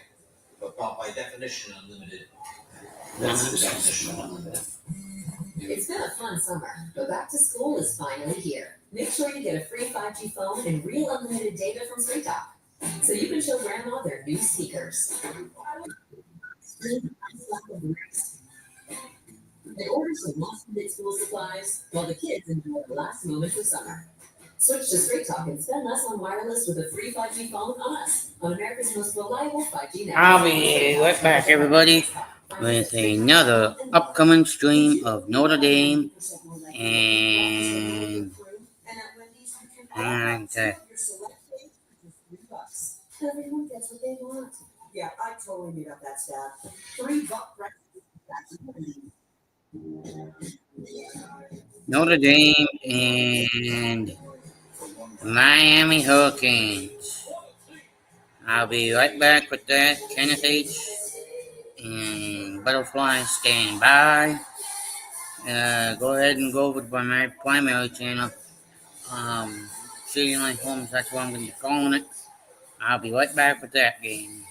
but not by definition unlimited. It's been a fun summer, but back to school is finally here. Make sure you get a free 5G phone and real unlimited data from Straight Talk, so you can show grandma their new sneakers. They order some last-minute school supplies while the kids enjoy the last moments of summer. Switch to Straight Talk and spend less on wireless with a free 5G phone on us, on America's most reliable 5G network. I'll be right back, everybody, with another upcoming stream of Notre Dame and Everyone gets what they want. Yeah, I totally made up that stat. $3 breakfast. Notre Dame and Miami Hurricanes. I'll be right back with that. Kenneth H. and Butterfly stand by. Go ahead and go over to my primary channel. City Line Homes, that's what I'm going to be calling it. I'll be right back with that game.